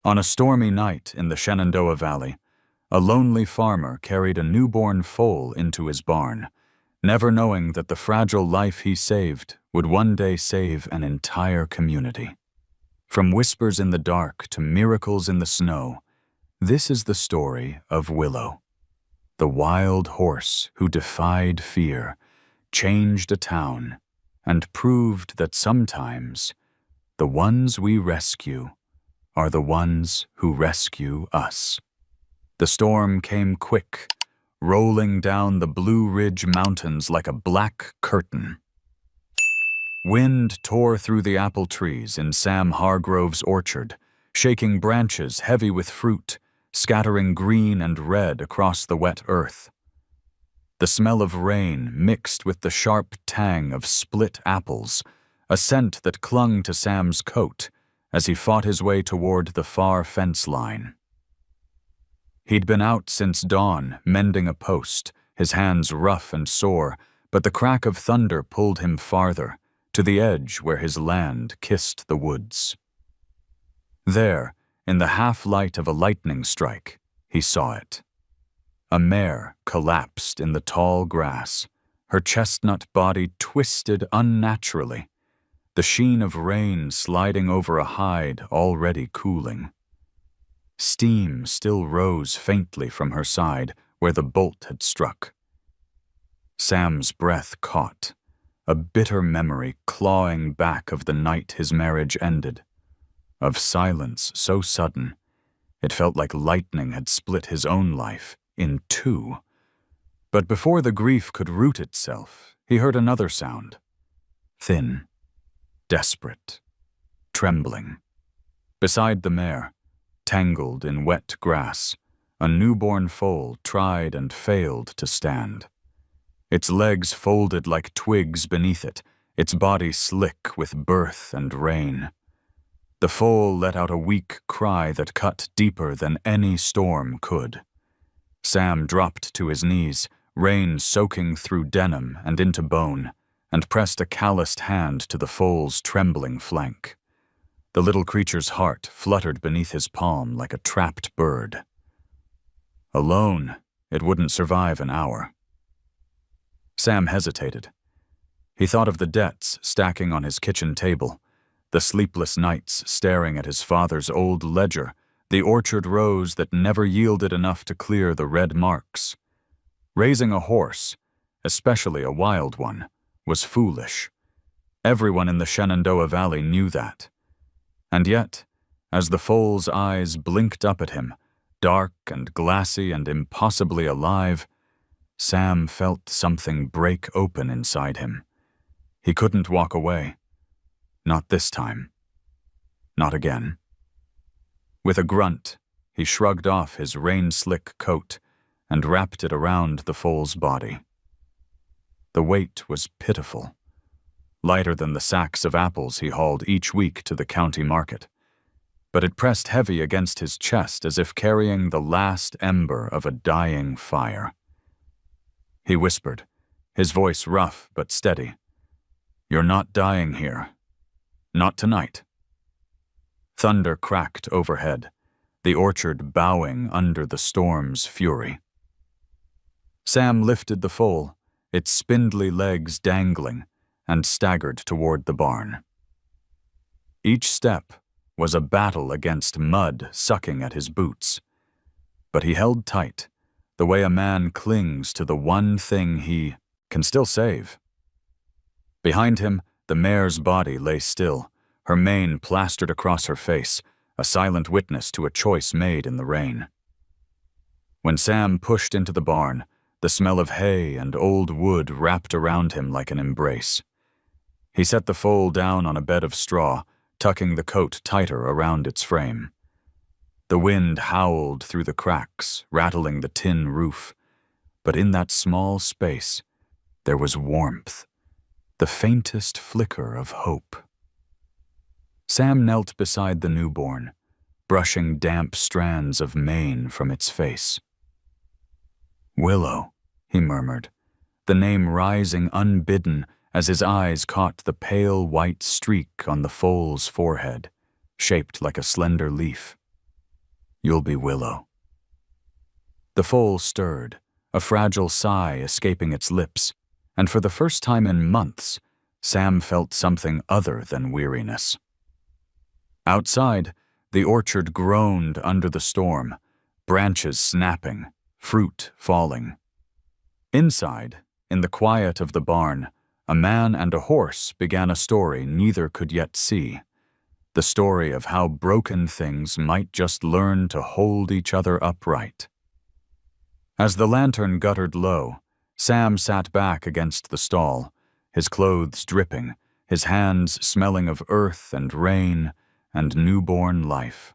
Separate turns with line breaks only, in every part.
On a stormy night in the Shenandoah Valley, a lonely farmer carried a newborn foal into his barn, never knowing that the fragile life he saved would one day save an entire community. From whispers in the dark to miracles in the snow, this is the story of Willow, the wild horse who defied fear, changed a town, and proved that sometimes the ones we rescue are the ones who rescue us. The storm came quick, rolling down the Blue Ridge Mountains like a black curtain. Wind tore through the apple trees in Sam Hargrove's orchard, shaking branches heavy with fruit, scattering green and red across the wet earth. The smell of rain mixed with the sharp tang of split apples, a scent that clung to Sam's coat as he fought his way toward the far fence line. He'd been out since dawn, mending a post, his hands rough and sore, but the crack of thunder pulled him farther, to the edge where his land kissed the woods. There, in the half-light of a lightning strike, he saw it. A mare collapsed in the tall grass, her chestnut body twisted unnaturally, the sheen of rain sliding over a hide already cooling. Steam still rose faintly from her side where the bolt had struck. Sam's breath caught, a bitter memory clawing back of the night his marriage ended, of silence so sudden it felt like lightning had split his own life in two. But before the grief could root itself, he heard another sound, thin, desperate, trembling. Beside the mare, tangled in wet grass, a newborn foal tried and failed to stand. Its legs folded like twigs beneath it, its body slick with birth and rain. The foal let out a weak cry that cut deeper than any storm could. Sam dropped to his knees, rain soaking through denim and into bone, and pressed a calloused hand to the foal's trembling flank. The little creature's heart fluttered beneath his palm like a trapped bird. Alone, it wouldn't survive an hour. Sam hesitated. He thought of the debts stacking on his kitchen table, the sleepless nights staring at his father's old ledger, the orchard rows that never yielded enough to clear the red marks. Raising a horse, especially a wild one, was foolish. Everyone in the Shenandoah Valley knew that. And yet, as the foal's eyes blinked up at him, dark and glassy and impossibly alive, Sam felt something break open inside him. He couldn't walk away. Not this time. Not again. With a grunt, he shrugged off his rain-slick coat and wrapped it around the foal's body. The weight was pitiful, lighter than the sacks of apples he hauled each week to the county market, but it pressed heavy against his chest as if carrying the last ember of a dying fire. He whispered, his voice rough but steady, "You're not dying here. Not tonight." Thunder cracked overhead, the orchard bowing under the storm's fury. Sam lifted the foal, its spindly legs dangling, and staggered toward the barn. Each step was a battle against mud sucking at his boots, but he held tight, the way a man clings to the one thing he can still save. Behind him, the mare's body lay still, her mane plastered across her face, a silent witness to a choice made in the rain. When Sam pushed into the barn, the smell of hay and old wood wrapped around him like an embrace. He set the foal down on a bed of straw, tucking the coat tighter around its frame. The wind howled through the cracks, rattling the tin roof, but in that small space, there was warmth, the faintest flicker of hope. Sam knelt beside the newborn, brushing damp strands of mane from its face. "Willow," he murmured, the name rising unbidden as his eyes caught the pale white streak on the foal's forehead, shaped like a slender leaf. You'll be Willow." The foal stirred, a fragile sigh escaping its lips, and for the first time in months, Sam felt something other than weariness. Outside, the orchard groaned under the storm, branches snapping, fruit falling. Inside, in the quiet of the barn, a man and a horse began a story neither could yet see. The story of how broken things might just learn to hold each other upright. As the lantern guttered low, Sam sat back against the stall, his clothes dripping, his hands smelling of earth and rain and newborn life.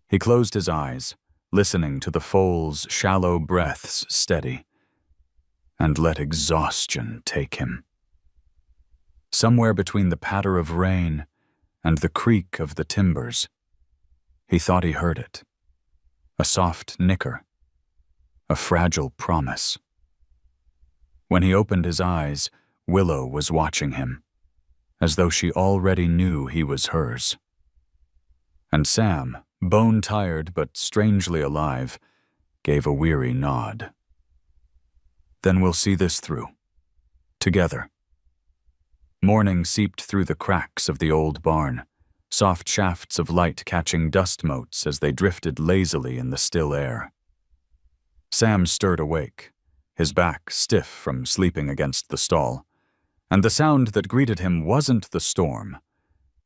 He closed his eyes, listening to the foal's shallow breaths steady, and let exhaustion take him. Somewhere between the patter of rain and the creak of the timbers, he thought he heard it. A soft nicker, a fragile promise. When he opened his eyes, Willow was watching him, as though she already knew he was hers. And Sam, bone-tired but strangely alive, gave a weary nod. "Then we'll see this through. Together." Morning seeped through the cracks of the old barn, soft shafts of light catching dust motes as they drifted lazily in the still air. Sam stirred awake, his back stiff from sleeping against the stall, and the sound that greeted him wasn't the storm,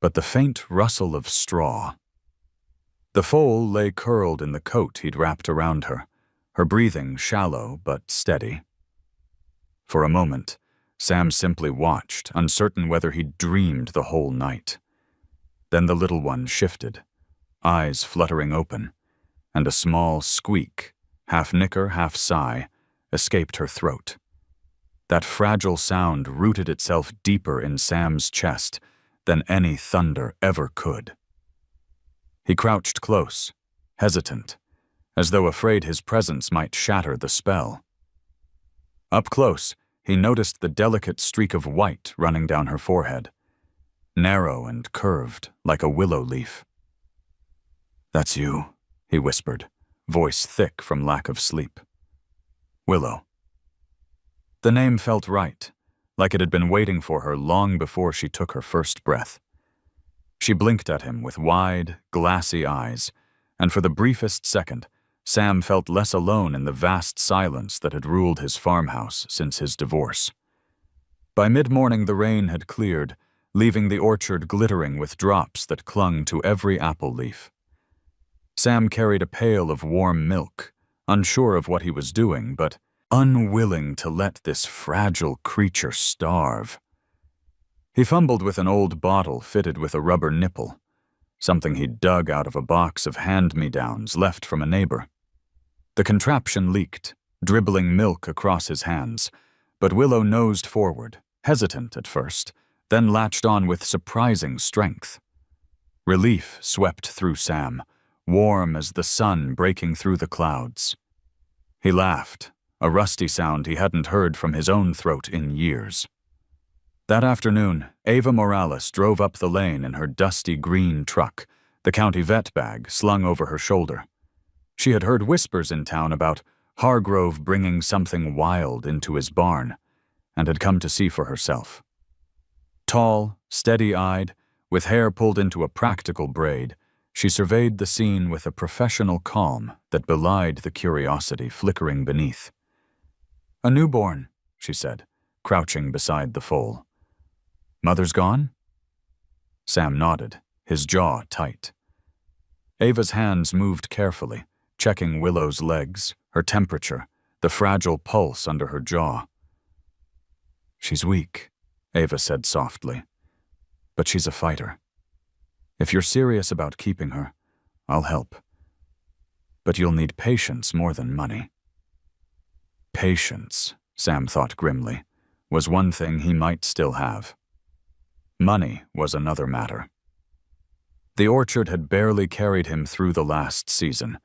but the faint rustle of straw. The foal lay curled in the coat he'd wrapped around her, her breathing shallow but steady. For a moment, Sam simply watched, uncertain whether he'd dreamed the whole night. Then the little one shifted, eyes fluttering open, and a small squeak, half nicker, half sigh, escaped her throat. That fragile sound rooted itself deeper in Sam's chest than any thunder ever could. He crouched close, hesitant, as though afraid his presence might shatter the spell. Up close, he noticed the delicate streak of white running down her forehead, narrow and curved like a willow leaf. "That's you," he whispered, voice thick from lack of sleep. "Willow." The name felt right, like it had been waiting for her long before she took her first breath. She blinked at him with wide, glassy eyes, and for the briefest second, Sam felt less alone in the vast silence that had ruled his farmhouse since his divorce. By mid-morning the rain had cleared, leaving the orchard glittering with drops that clung to every apple leaf. Sam carried a pail of warm milk, unsure of what he was doing, but unwilling to let this fragile creature starve. He fumbled with an old bottle fitted with a rubber nipple, something he'd dug out of a box of hand-me-downs left from a neighbor. The contraption leaked, dribbling milk across his hands, but Willow nosed forward, hesitant at first, then latched on with surprising strength. Relief swept through Sam, warm as the sun breaking through the clouds. He laughed, a rusty sound he hadn't heard from his own throat in years. That afternoon, Ava Morales drove up the lane in her dusty green truck, the county vet bag slung over her shoulder. She had heard whispers in town about Hargrove bringing something wild into his barn, and had come to see for herself. Tall, steady-eyed, with hair pulled into a practical braid, she surveyed the scene with a professional calm that belied the curiosity flickering beneath. "A newborn," she said, crouching beside the foal. "Mother's gone?" Sam nodded, his jaw tight. Ava's hands moved carefully, checking Willow's legs, her temperature, the fragile pulse under her jaw. "She's weak," Ava said softly, "but she's a fighter. If you're serious about keeping her, I'll help. But you'll need patience more than money." Patience, Sam thought grimly, was one thing he might still have. Money was another matter. The orchard had barely carried him through the last season,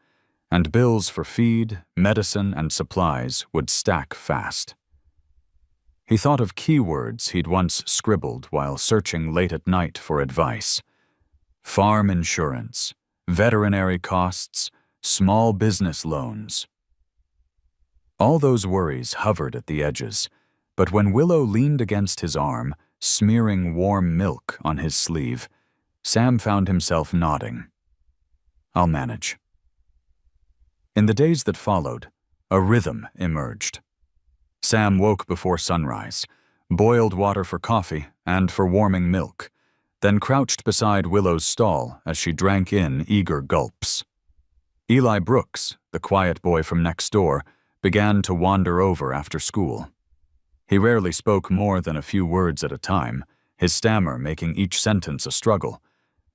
and bills for feed, medicine, and supplies would stack fast. He thought of keywords he'd once scribbled while searching late at night for advice. Farm insurance, veterinary costs, small business loans. All those worries hovered at the edges, but when Willow leaned against his arm, smearing warm milk on his sleeve, Sam found himself nodding. "I'll manage." In the days that followed, a rhythm emerged. Sam woke before sunrise, boiled water for coffee and for warming milk, then crouched beside Willow's stall as she drank in eager gulps. Eli Brooks, the quiet boy from next door, began to wander over after school. He rarely spoke more than a few words at a time, his stammer making each sentence a struggle,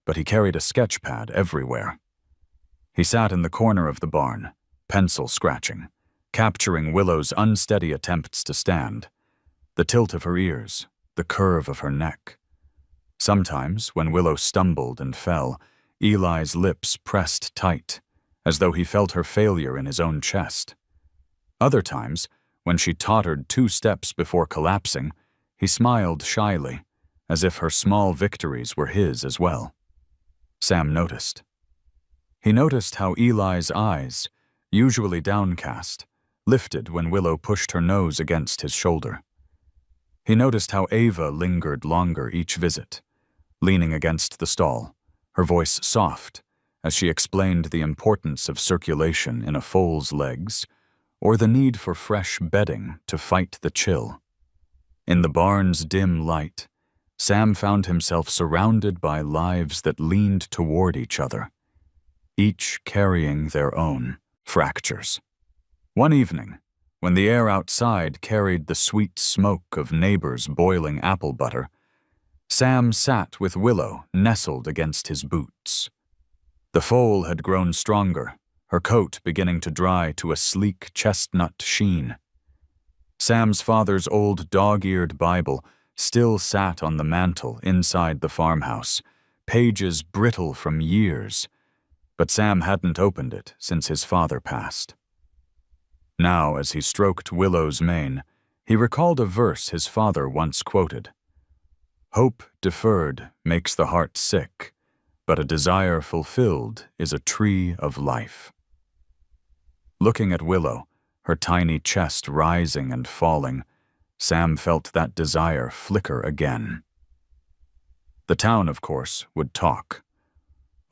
but he carried a sketch pad everywhere. He sat in the corner of the barn, pencil scratching, capturing Willow's unsteady attempts to stand, the tilt of her ears, the curve of her neck. Sometimes, when Willow stumbled and fell, Eli's lips pressed tight, as though he felt her failure in his own chest. Other times, when she tottered 2 steps before collapsing, he smiled shyly, as if her small victories were his as well. Sam noticed. He noticed how Eli's eyes, usually downcast, lifted when Willow pushed her nose against his shoulder. He noticed how Ava lingered longer each visit, leaning against the stall, her voice soft, as she explained the importance of circulation in a foal's legs, or the need for fresh bedding to fight the chill. In the barn's dim light, Sam found himself surrounded by lives that leaned toward each other, each carrying their own fractures. One evening, when the air outside carried the sweet smoke of neighbors boiling apple butter, Sam sat with Willow nestled against his boots. The foal had grown stronger, her coat beginning to dry to a sleek chestnut sheen. Sam's father's old dog-eared Bible still sat on the mantel inside the farmhouse, pages brittle from years, but Sam hadn't opened it since his father passed. Now, as he stroked Willow's mane, he recalled a verse his father once quoted. "Hope deferred makes the heart sick, but a desire fulfilled is a tree of life." Looking at Willow, her tiny chest rising and falling, Sam felt that desire flicker again. The town, of course, would talk.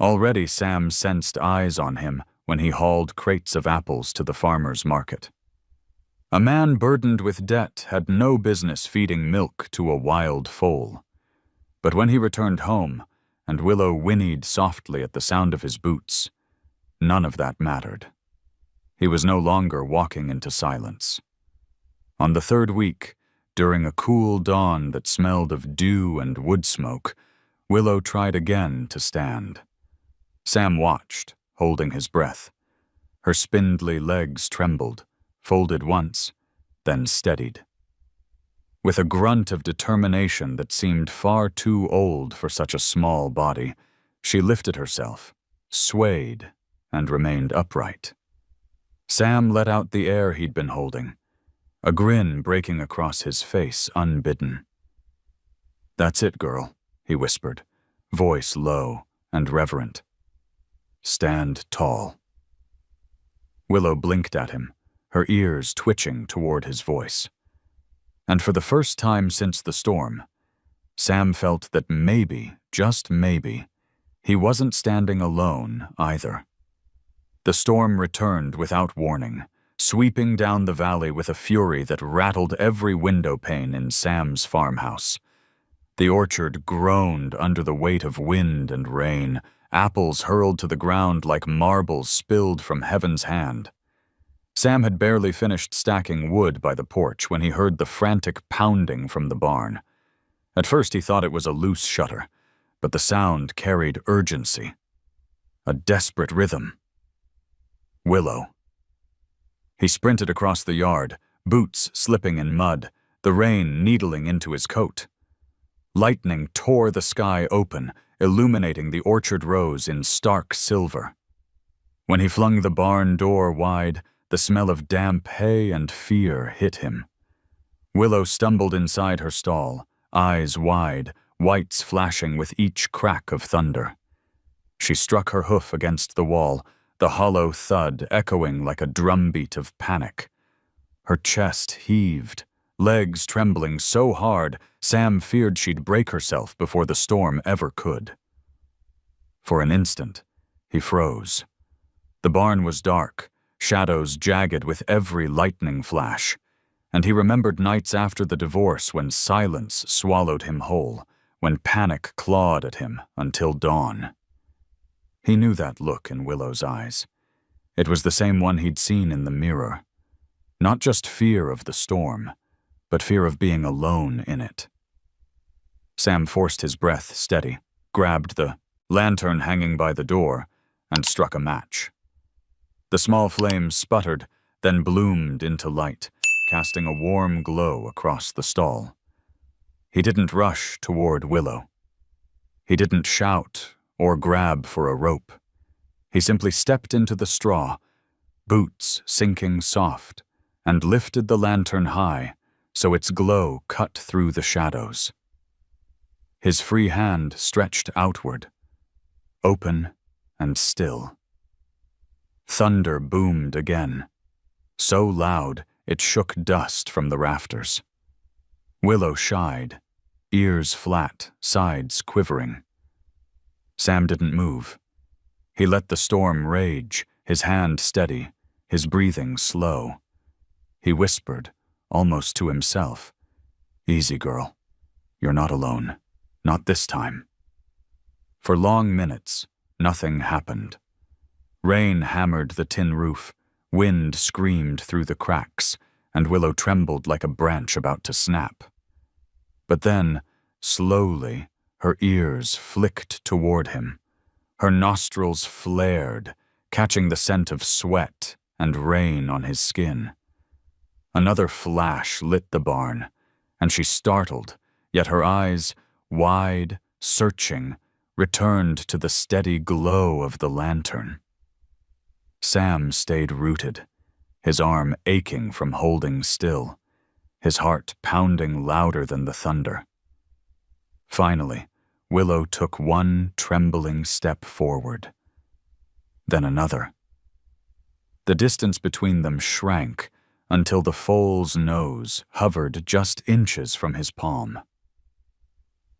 Already Sam sensed eyes on him when he hauled crates of apples to the farmer's market. A man burdened with debt had no business feeding milk to a wild foal. But when he returned home, and Willow whinnied softly at the sound of his boots, none of that mattered. He was no longer walking into silence. On the 3rd week, during a cool dawn that smelled of dew and wood smoke, Willow tried again to stand. Sam watched, holding his breath. Her spindly legs trembled, folded once, then steadied. With a grunt of determination that seemed far too old for such a small body, she lifted herself, swayed, and remained upright. Sam let out the air he'd been holding, a grin breaking across his face unbidden. "That's it, girl," he whispered, voice low and reverent. "Stand tall." Willow blinked at him, her ears twitching toward his voice. And for the first time since the storm, Sam felt that maybe, just maybe, he wasn't standing alone either. The storm returned without warning, sweeping down the valley with a fury that rattled every window pane in Sam's farmhouse. The orchard groaned under the weight of wind and rain, apples hurled to the ground like marbles spilled from heaven's hand. Sam had barely finished stacking wood by the porch when he heard the frantic pounding from the barn. At first he thought it was a loose shutter, but the sound carried urgency, a desperate rhythm. Willow. He sprinted across the yard, boots slipping in mud, the rain needling into his coat. Lightning tore the sky open, illuminating the orchard rows in stark silver. When he flung the barn door wide, the smell of damp hay and fear hit him. Willow stumbled inside her stall, eyes wide, whites flashing with each crack of thunder. She struck her hoof against the wall, the hollow thud echoing like a drumbeat of panic. Her chest heaved, legs trembling so hard Sam feared she'd break herself before the storm ever could. For an instant, he froze. The barn was dark, shadows jagged with every lightning flash, and he remembered nights after the divorce when silence swallowed him whole, when panic clawed at him until dawn. He knew that look in Willow's eyes. It was the same one he'd seen in the mirror. Not just fear of the storm, but fear of being alone in it. Sam forced his breath steady, grabbed the lantern hanging by the door, and struck a match. The small flame sputtered, then bloomed into light, casting a warm glow across the stall. He didn't rush toward Willow. He didn't shout or grab for a rope. He simply stepped into the straw, boots sinking soft, and lifted the lantern high so its glow cut through the shadows. His free hand stretched outward, open and still. Thunder boomed again, so loud it shook dust from the rafters. Willow shied, ears flat, sides quivering. Sam didn't move. He let the storm rage, his hand steady, his breathing slow. He whispered, almost to himself, "Easy, girl. You're not alone. Not this time." For long minutes, nothing happened. Rain hammered the tin roof, wind screamed through the cracks, and Willow trembled like a branch about to snap. But then, slowly, her ears flicked toward him. Her nostrils flared, catching the scent of sweat and rain on his skin. Another flash lit the barn, and she startled, yet her eyes, wide, searching, returned to the steady glow of the lantern. Sam stayed rooted, his arm aching from holding still, his heart pounding louder than the thunder. Finally, Willow took one trembling step forward, then another. The distance between them shrank until the foal's nose hovered just inches from his palm.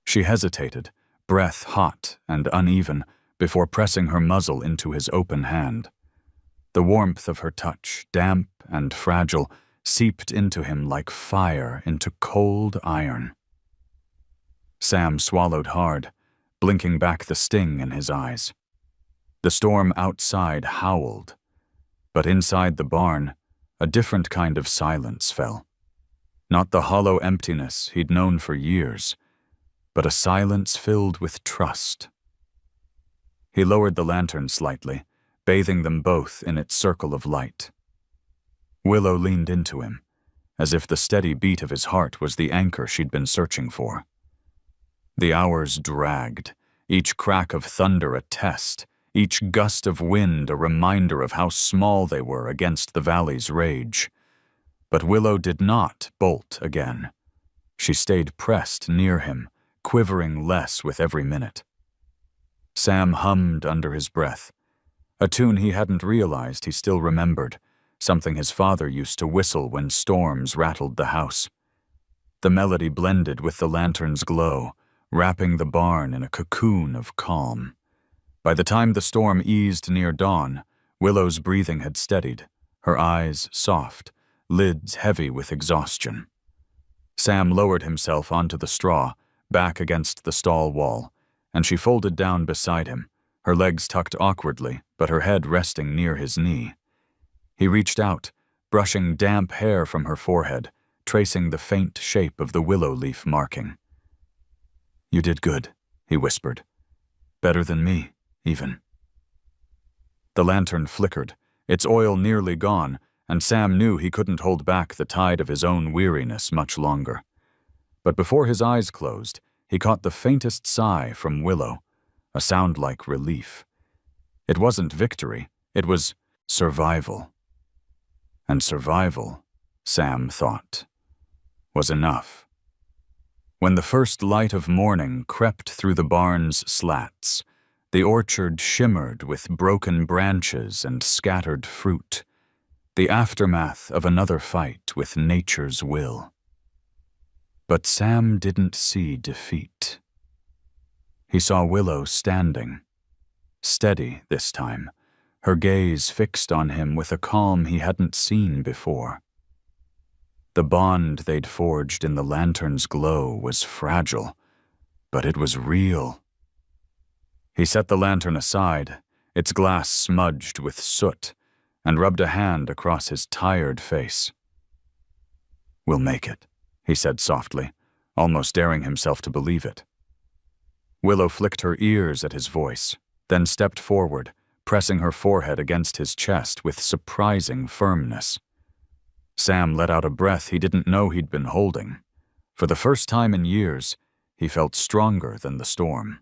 She hesitated, breath hot and uneven, before pressing her muzzle into his open hand. The warmth of her touch, damp and fragile, seeped into him like fire into cold iron. Sam swallowed hard, blinking back the sting in his eyes. The storm outside howled, but inside the barn, a different kind of silence fell. Not the hollow emptiness he'd known for years, but a silence filled with trust. He lowered the lantern slightly, bathing them both in its circle of light. Willow leaned into him, as if the steady beat of his heart was the anchor she'd been searching for. The hours dragged, each crack of thunder a test, each gust of wind a reminder of how small they were against the valley's rage. But Willow did not bolt again. She stayed pressed near him, quivering less with every minute. Sam hummed under his breath, a tune he hadn't realized he still remembered, something his father used to whistle when storms rattled the house. The melody blended with the lantern's glow, wrapping the barn in a cocoon of calm. By the time the storm eased near dawn, Willow's breathing had steadied, her eyes soft, lids heavy with exhaustion. Sam lowered himself onto the straw, back against the stall wall, and she folded down beside him, her legs tucked awkwardly, but her head resting near his knee. He reached out, brushing damp hair from her forehead, tracing the faint shape of the willow leaf marking. "You did good," he whispered. "Better than me, even." The lantern flickered, its oil nearly gone, and Sam knew he couldn't hold back the tide of his own weariness much longer. But before his eyes closed, he caught the faintest sigh from Willow, a sound like relief. It wasn't victory, it was survival. And survival, Sam thought, was enough. When the first light of morning crept through the barn's slats, The orchard shimmered with broken branches and scattered fruit, the aftermath of another fight with nature's will. But Sam didn't see defeat. He saw Willow standing, steady this time, her gaze fixed on him with a calm he hadn't seen before. The bond they'd forged in the lantern's glow was fragile, but it was real. He set the lantern aside, its glass smudged with soot, and rubbed a hand across his tired face. "We'll make it," he said softly, almost daring himself to believe it. Willow flicked her ears at his voice, then stepped forward, pressing her forehead against his chest with surprising firmness. Sam let out a breath he didn't know he'd been holding. For the first time in years, he felt stronger than the storm.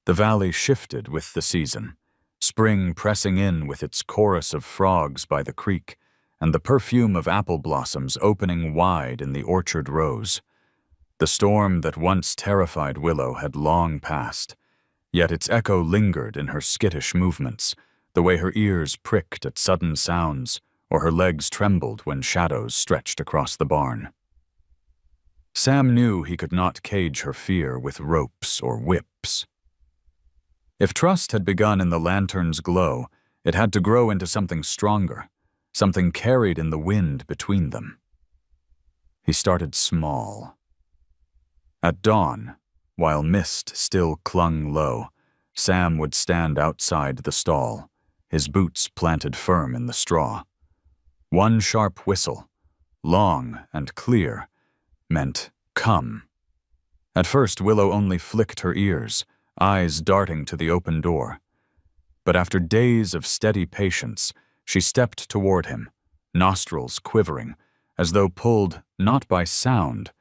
The valley shifted with the season, spring pressing in with its chorus of frogs by the creek, and the perfume of apple blossoms opening wide in the orchard rows. The storm that once terrified Willow had long passed, yet its echo lingered in her skittish movements, the way her ears pricked at sudden sounds, or her legs trembled when shadows stretched across the barn. Sam knew he could not cage her fear with ropes or whips. If trust had begun in the lantern's glow, it had to grow into something stronger, something carried in the wind between them. He started small. At dawn, while mist still clung low, Sam would stand outside the stall, his boots planted firm in the straw. One sharp whistle, long and clear, meant come. At first, Willow only flicked her ears, eyes darting to the open door. But after days of steady patience, she stepped toward him, nostrils quivering, as though pulled not by sound,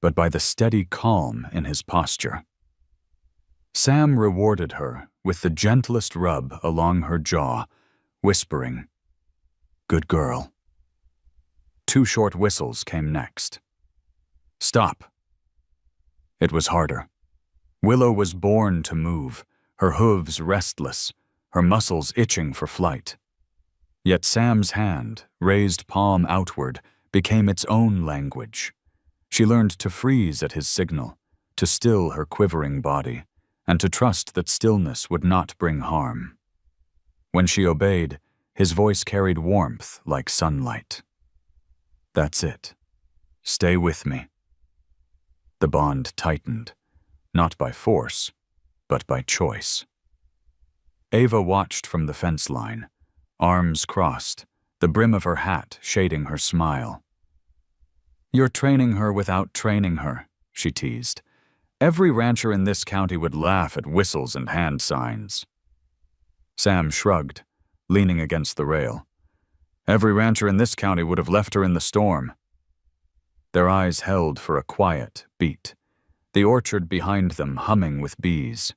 but by the steady calm in his posture. Sam rewarded her with the gentlest rub along her jaw, whispering, "Good girl." 2 short whistles came next. "Stop." It was harder. Willow was born to move, her hooves restless, her muscles itching for flight. Yet Sam's hand, raised palm outward, became its own language. She learned to freeze at his signal, to still her quivering body, and to trust that stillness would not bring harm. When she obeyed, his voice carried warmth like sunlight. "That's it. Stay with me." The bond tightened, not by force, but by choice. Ava watched from the fence line, arms crossed, the brim of her hat shading her smile. "You're training her without training her," she teased. "Every rancher in this county would laugh at whistles and hand signs." Sam shrugged, leaning against the rail. "Every rancher in this county would have left her in the storm." Their eyes held for a quiet beat, the orchard behind them humming with bees.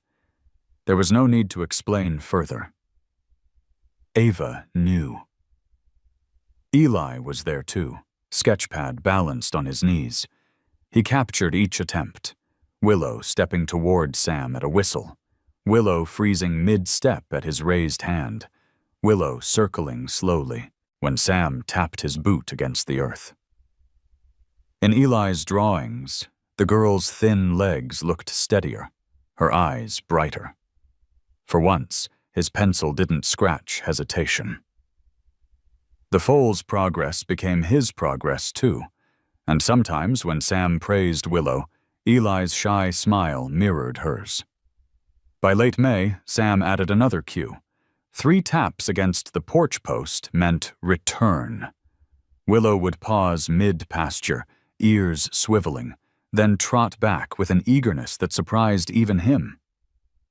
There was no need to explain further. Ava knew. Eli was there too, sketchpad balanced on his knees. He captured each attempt, Willow stepping toward Sam at a whistle, Willow freezing mid-step at his raised hand, Willow circling slowly when Sam tapped his boot against the earth. In Eli's drawings, the girl's thin legs looked steadier, her eyes brighter. For once, his pencil didn't scratch hesitation. The foal's progress became his progress too, and sometimes when Sam praised Willow, Eli's shy smile mirrored hers. By late May, Sam added another cue. 3 taps against the porch post meant return. Willow would pause mid-pasture, ears swiveling, then trot back with an eagerness that surprised even him.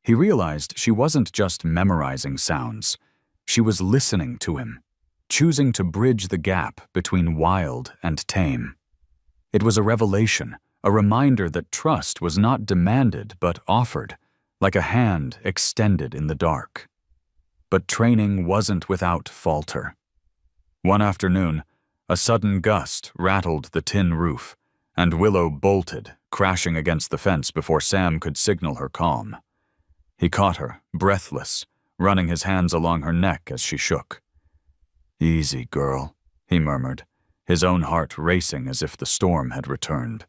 He realized she wasn't just memorizing sounds. She was listening to him, choosing to bridge the gap between wild and tame. It was a revelation, a reminder that trust was not demanded but offered, like a hand extended in the dark. But training wasn't without falter. One afternoon, a sudden gust rattled the tin roof, and Willow bolted, crashing against the fence before Sam could signal her calm. He caught her, breathless, running his hands along her neck as she shook. "Easy, girl," he murmured, his own heart racing as if the storm had returned.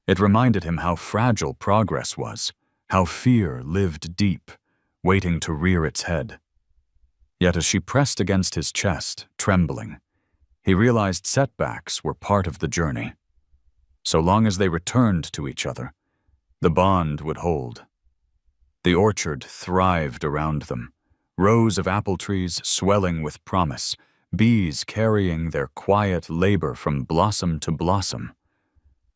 It reminded him how fragile progress was, how fear lived deep, waiting to rear its head. Yet as she pressed against his chest, trembling, he realized setbacks were part of the journey. So long as they returned to each other, the bond would hold. The orchard thrived around them, rows of apple trees swelling with promise, bees carrying their quiet labor from blossom to blossom.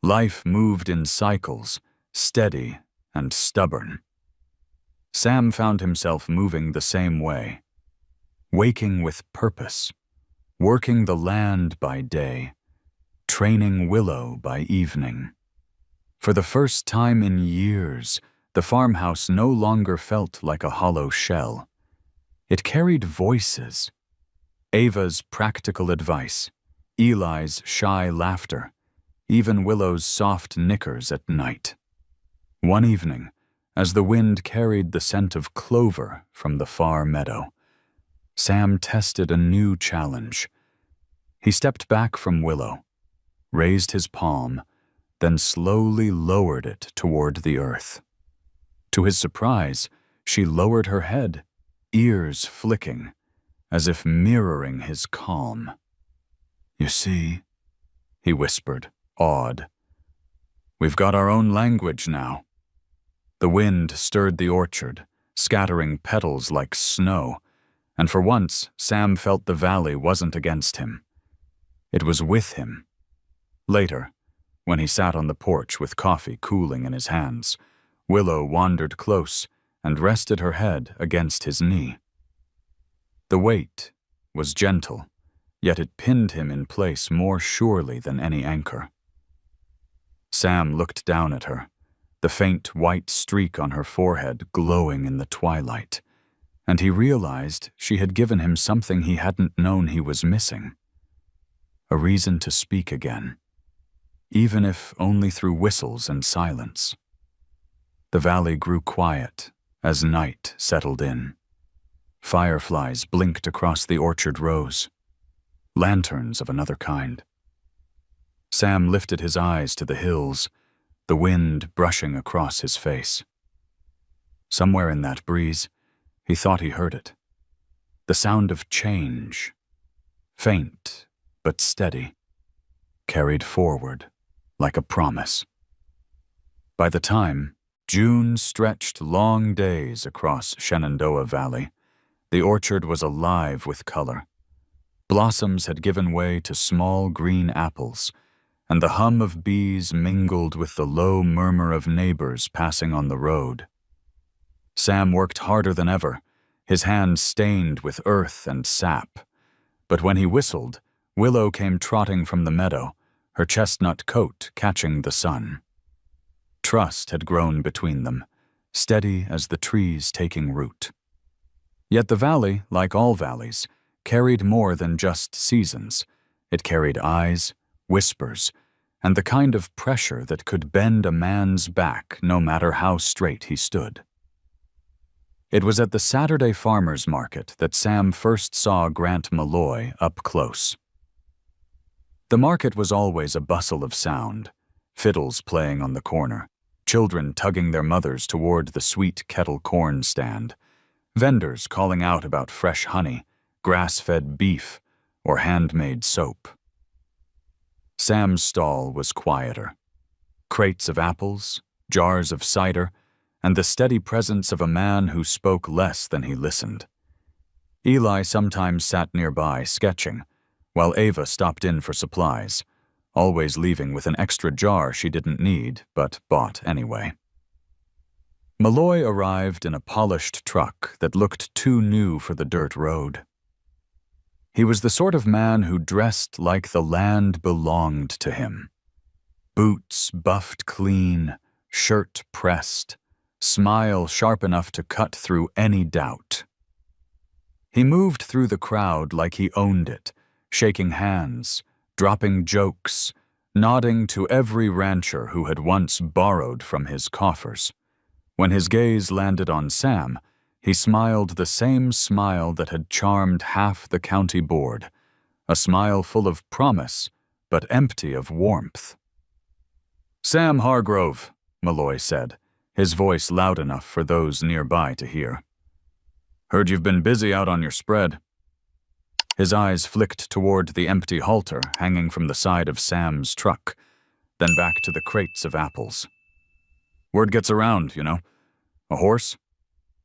Life moved in cycles, steady and stubborn. Sam found himself moving the same way, waking with purpose, working the land by day, training Willow by evening. For the first time in years, the farmhouse no longer felt like a hollow shell. It carried voices. Ava's practical advice, Eli's shy laughter, even Willow's soft knickers at night. One evening, as the wind carried the scent of clover from the far meadow, Sam tested a new challenge. He stepped back from Willow, raised his palm, then slowly lowered it toward the earth. To his surprise, she lowered her head, ears flicking, as if mirroring his calm. "You see," he whispered, awed. "We've got our own language now." The wind stirred the orchard, scattering petals like snow, and for once Sam felt the valley wasn't against him. It was with him. Later, when he sat on the porch with coffee cooling in his hands, Willow wandered close and rested her head against his knee. The weight was gentle, yet it pinned him in place more surely than any anchor. Sam looked down at her, the faint white streak on her forehead glowing in the twilight, and he realized she had given him something he hadn't known he was missing. A reason to speak again, even if only through whistles and silence. The valley grew quiet as night settled in. Fireflies blinked across the orchard rows, lanterns of another kind. Sam lifted his eyes to the hills, the wind brushing across his face. Somewhere in that breeze, he thought he heard it. The sound of change, faint but steady, carried forward like a promise. By the time June stretched long days across Shenandoah Valley, the orchard was alive with color. Blossoms had given way to small green apples, and the hum of bees mingled with the low murmur of neighbors passing on the road. Sam worked harder than ever, his hands stained with earth and sap. But when he whistled, Willow came trotting from the meadow, her chestnut coat catching the sun. Trust had grown between them, steady as the trees taking root. Yet the valley, like all valleys, carried more than just seasons. It carried eyes, whispers, and the kind of pressure that could bend a man's back no matter how straight he stood. It was at the Saturday farmers' market that Sam first saw Grant Malloy up close. The market was always a bustle of sound, fiddles playing on the corner, children tugging their mothers toward the sweet kettle corn stand, vendors calling out about fresh honey, grass-fed beef, or handmade soap. Sam's stall was quieter. Crates of apples, jars of cider, and the steady presence of a man who spoke less than he listened. Eli sometimes sat nearby sketching, while Ava stopped in for supplies, always leaving with an extra jar she didn't need but bought anyway. Malloy arrived in a polished truck that looked too new for the dirt road. He was the sort of man who dressed like the land belonged to him. Boots buffed clean, shirt pressed, smile sharp enough to cut through any doubt. He moved through the crowd like he owned it, shaking hands, dropping jokes, nodding to every rancher who had once borrowed from his coffers. When his gaze landed on Sam, he smiled the same smile that had charmed half the county board, a smile full of promise, but empty of warmth. "Sam Hargrove," Malloy said, his voice loud enough for those nearby to hear. "Heard you've been busy out on your spread." His eyes flicked toward the empty halter hanging from the side of Sam's truck, then back to the crates of apples. "Word gets around, you know. A horse?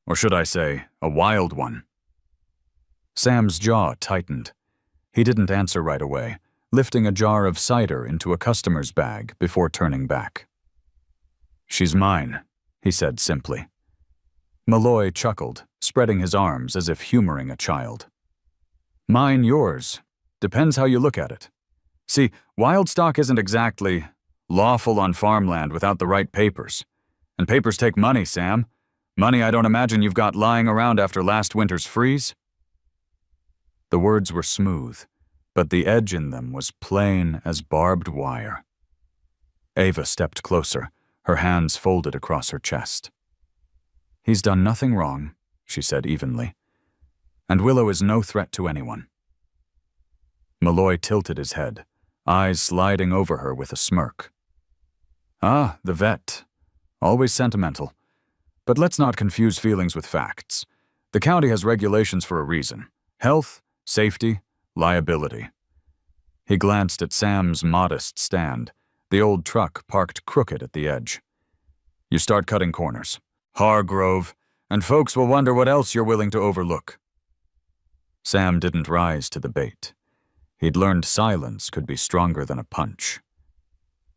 Or should I say, a wild one?" Sam's jaw tightened. He didn't answer right away, lifting a jar of cider into a customer's bag before turning back. "She's mine," he said simply. Malloy chuckled, spreading his arms as if humoring a child. "Mine, yours. Depends how you look at it. See, wild stock isn't exactly lawful on farmland without the right papers. And papers take money, Sam. Money I don't imagine you've got lying around after last winter's freeze." The words were smooth, but the edge in them was plain as barbed wire. Ava stepped closer, her hands folded across her chest. "He's done nothing wrong," she said evenly. "And Willow is no threat to anyone." Malloy tilted his head, eyes sliding over her with a smirk. "Ah, the vet. Always sentimental. But let's not confuse feelings with facts. The county has regulations for a reason. Health, safety, liability." He glanced at Sam's modest stand, the old truck parked crooked at the edge. "You start cutting corners. Hargrove, and folks will wonder what else you're willing to overlook." Sam didn't rise to the bait. He'd learned silence could be stronger than a punch.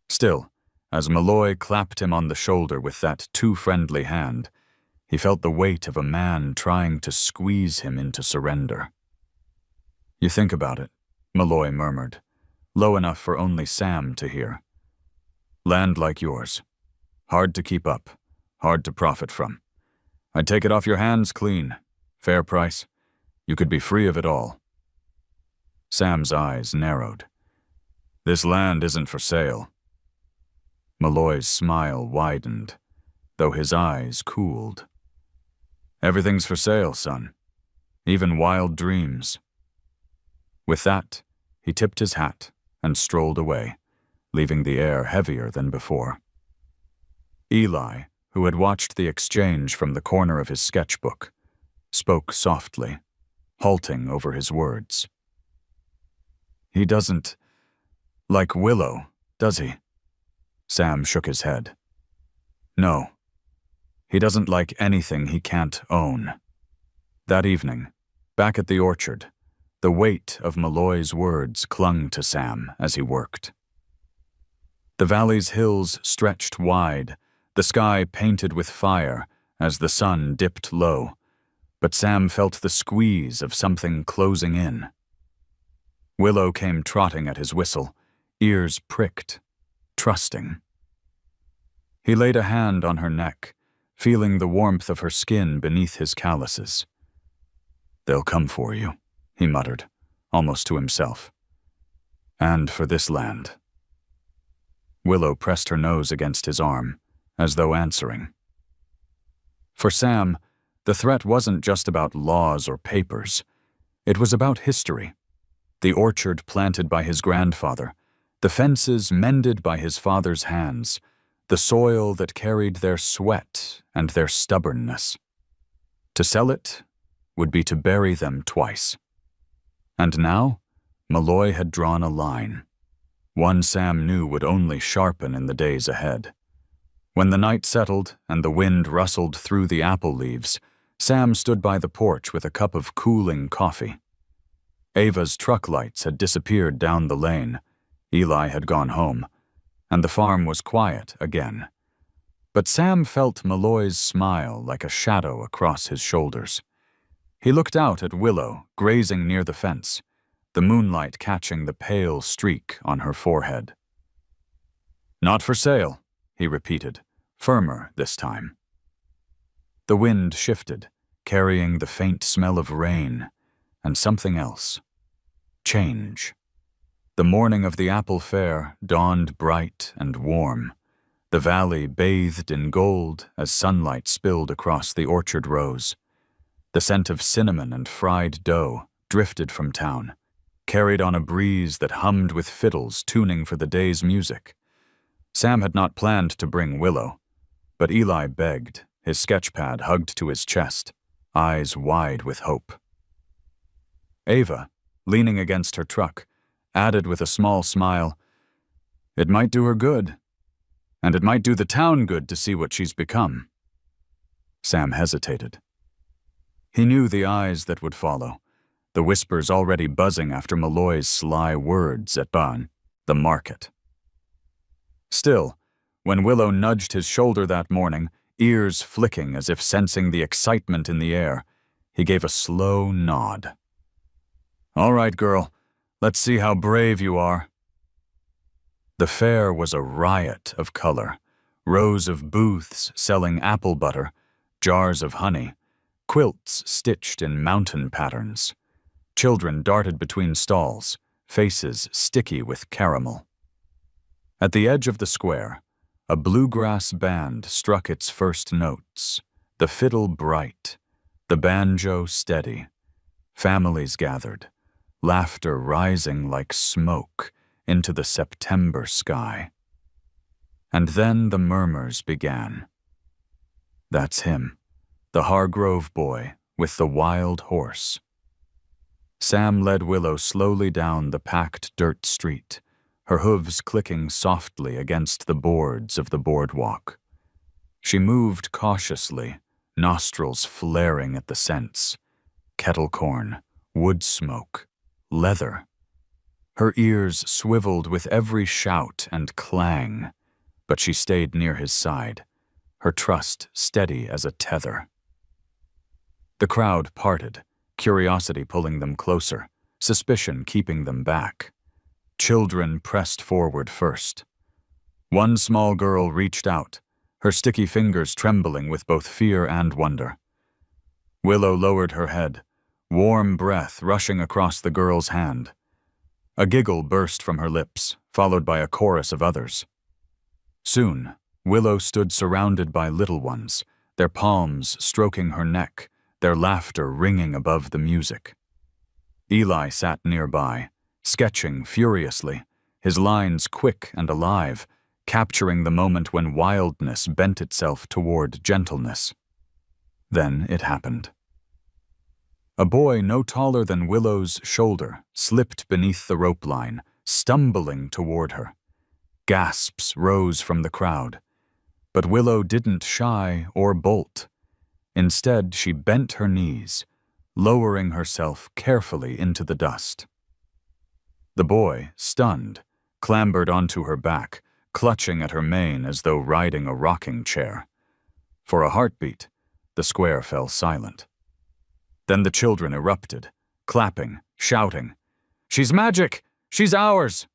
Still, as Malloy clapped him on the shoulder with that too-friendly hand, he felt the weight of a man trying to squeeze him into surrender. "You think about it," Malloy murmured, low enough for only Sam to hear. "Land like yours. Hard to keep up, hard to profit from. I'd take it off your hands clean. Fair price. You could be free of it all." Sam's eyes narrowed. "This land isn't for sale." Malloy's smile widened, though his eyes cooled. "Everything's for sale, son. Even wild dreams." With that, he tipped his hat and strolled away, leaving the air heavier than before. Eli, who had watched the exchange from the corner of his sketchbook, spoke softly, halting over his words. "He doesn't like Willow, does he?" Sam shook his head. "No. He doesn't like anything he can't own." That evening, back at the orchard, the weight of Malloy's words clung to Sam as he worked. The valley's hills stretched wide, the sky painted with fire as the sun dipped low, but Sam felt the squeeze of something closing in. Willow came trotting at his whistle, ears pricked, trusting. He laid a hand on her neck, feeling the warmth of her skin beneath his calluses. "They'll come for you," he muttered, almost to himself. "And for this land." Willow pressed her nose against his arm, as though answering. For Sam, the threat wasn't just about laws or papers. It was about history. The orchard planted by his grandfather, the fences mended by his father's hands, the soil that carried their sweat and their stubbornness. To sell it would be to bury them twice. And now, Malloy had drawn a line, one Sam knew would only sharpen in the days ahead. When the night settled and the wind rustled through the apple leaves, Sam stood by the porch with a cup of cooling coffee. Ava's truck lights had disappeared down the lane. Eli had gone home, and the farm was quiet again. But Sam felt Malloy's smile like a shadow across his shoulders. He looked out at Willow grazing near the fence, the moonlight catching the pale streak on her forehead. "Not for sale," he repeated, firmer this time. The wind shifted, carrying the faint smell of rain and something else. Change. The morning of the apple fair dawned bright and warm, The valley bathed in gold as sunlight spilled across the orchard rows. The scent of cinnamon and fried dough drifted from town, carried on a breeze that hummed with fiddles tuning for the day's music. Sam had not planned to bring Willow, but Eli begged, his sketchpad hugged to his chest, eyes wide with hope. Ava, leaning against her truck, added with a small smile, "It might do her good, and it might do the town good to see what she's become." Sam hesitated. He knew the eyes that would follow, the whispers already buzzing after Malloy's sly words at Ban, the market. Still, when Willow nudged his shoulder that morning, ears flicking as if sensing the excitement in the air, he gave a slow nod. "All right, girl, let's see how brave you are." The fair was a riot of color, rows of booths selling apple butter, jars of honey, quilts stitched in mountain patterns. Children darted between stalls, faces sticky with caramel. At the edge of the square, a bluegrass band struck its first notes, the fiddle bright, the banjo steady. Families gathered, laughter rising like smoke into the September sky. And then the murmurs began. "That's him, the Hargrove boy with the wild horse." Sam led Willow slowly down the packed dirt street, her hooves clicking softly against the boards of the boardwalk. She moved cautiously, nostrils flaring at the scents: kettle corn, wood smoke, leather. Her ears swiveled with every shout and clang, but she stayed near his side, her trust steady as a tether. The crowd parted, curiosity pulling them closer, suspicion keeping them back. Children pressed forward first. One small girl reached out, her sticky fingers trembling with both fear and wonder. Willow lowered her head, warm breath rushing across the girl's hand. A giggle burst from her lips, followed by a chorus of others. Soon, Willow stood surrounded by little ones, their palms stroking her neck, their laughter ringing above the music. Eli sat nearby, sketching furiously, his lines quick and alive, capturing the moment when wildness bent itself toward gentleness. Then it happened. A boy no taller than Willow's shoulder slipped beneath the rope line, stumbling toward her. Gasps rose from the crowd, but Willow didn't shy or bolt. Instead, she bent her knees, lowering herself carefully into the dust. The boy, stunned, clambered onto her back, clutching at her mane as though riding a rocking chair. For a heartbeat, the square fell silent. Then the children erupted, clapping, shouting, "She's magic! She's ours!"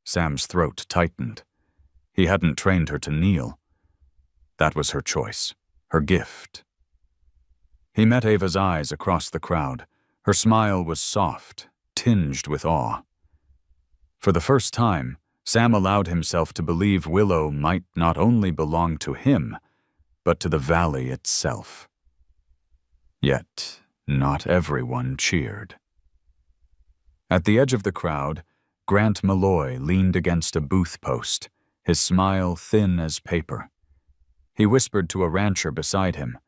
Sam's throat tightened. He hadn't trained her to kneel. That was her choice, her gift. He met Ava's eyes across the crowd. Her smile was soft, tinged with awe. For the first time, Sam allowed himself to believe Willow might not only belong to him, but to the valley itself. Yet, not everyone cheered. At the edge of the crowd, Grant Malloy leaned against a booth post, his smile thin as paper. He whispered to a rancher beside him,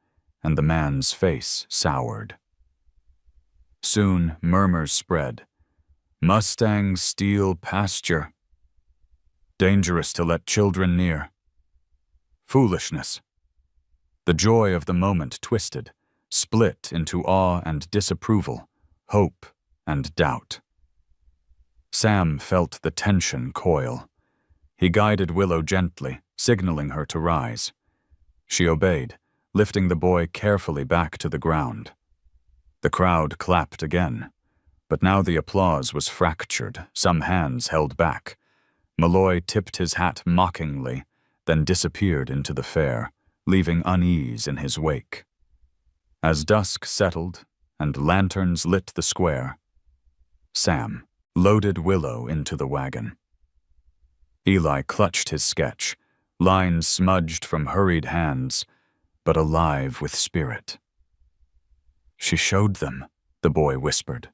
and the man's face soured. Soon, murmurs spread. "Mustangs steal pasture. Dangerous to let children near. Foolishness." The joy of the moment twisted, split into awe and disapproval, hope and doubt. Sam felt the tension coil. He guided Willow gently, signaling her to rise. She obeyed, lifting the boy carefully back to the ground. The crowd clapped again, but now the applause was fractured, some hands held back. Malloy tipped his hat mockingly, then disappeared into the fair, leaving unease in his wake. As dusk settled and lanterns lit the square, Sam loaded Willow into the wagon. Eli clutched his sketch, lines smudged from hurried hands, but alive with spirit. "She showed them," the boy whispered.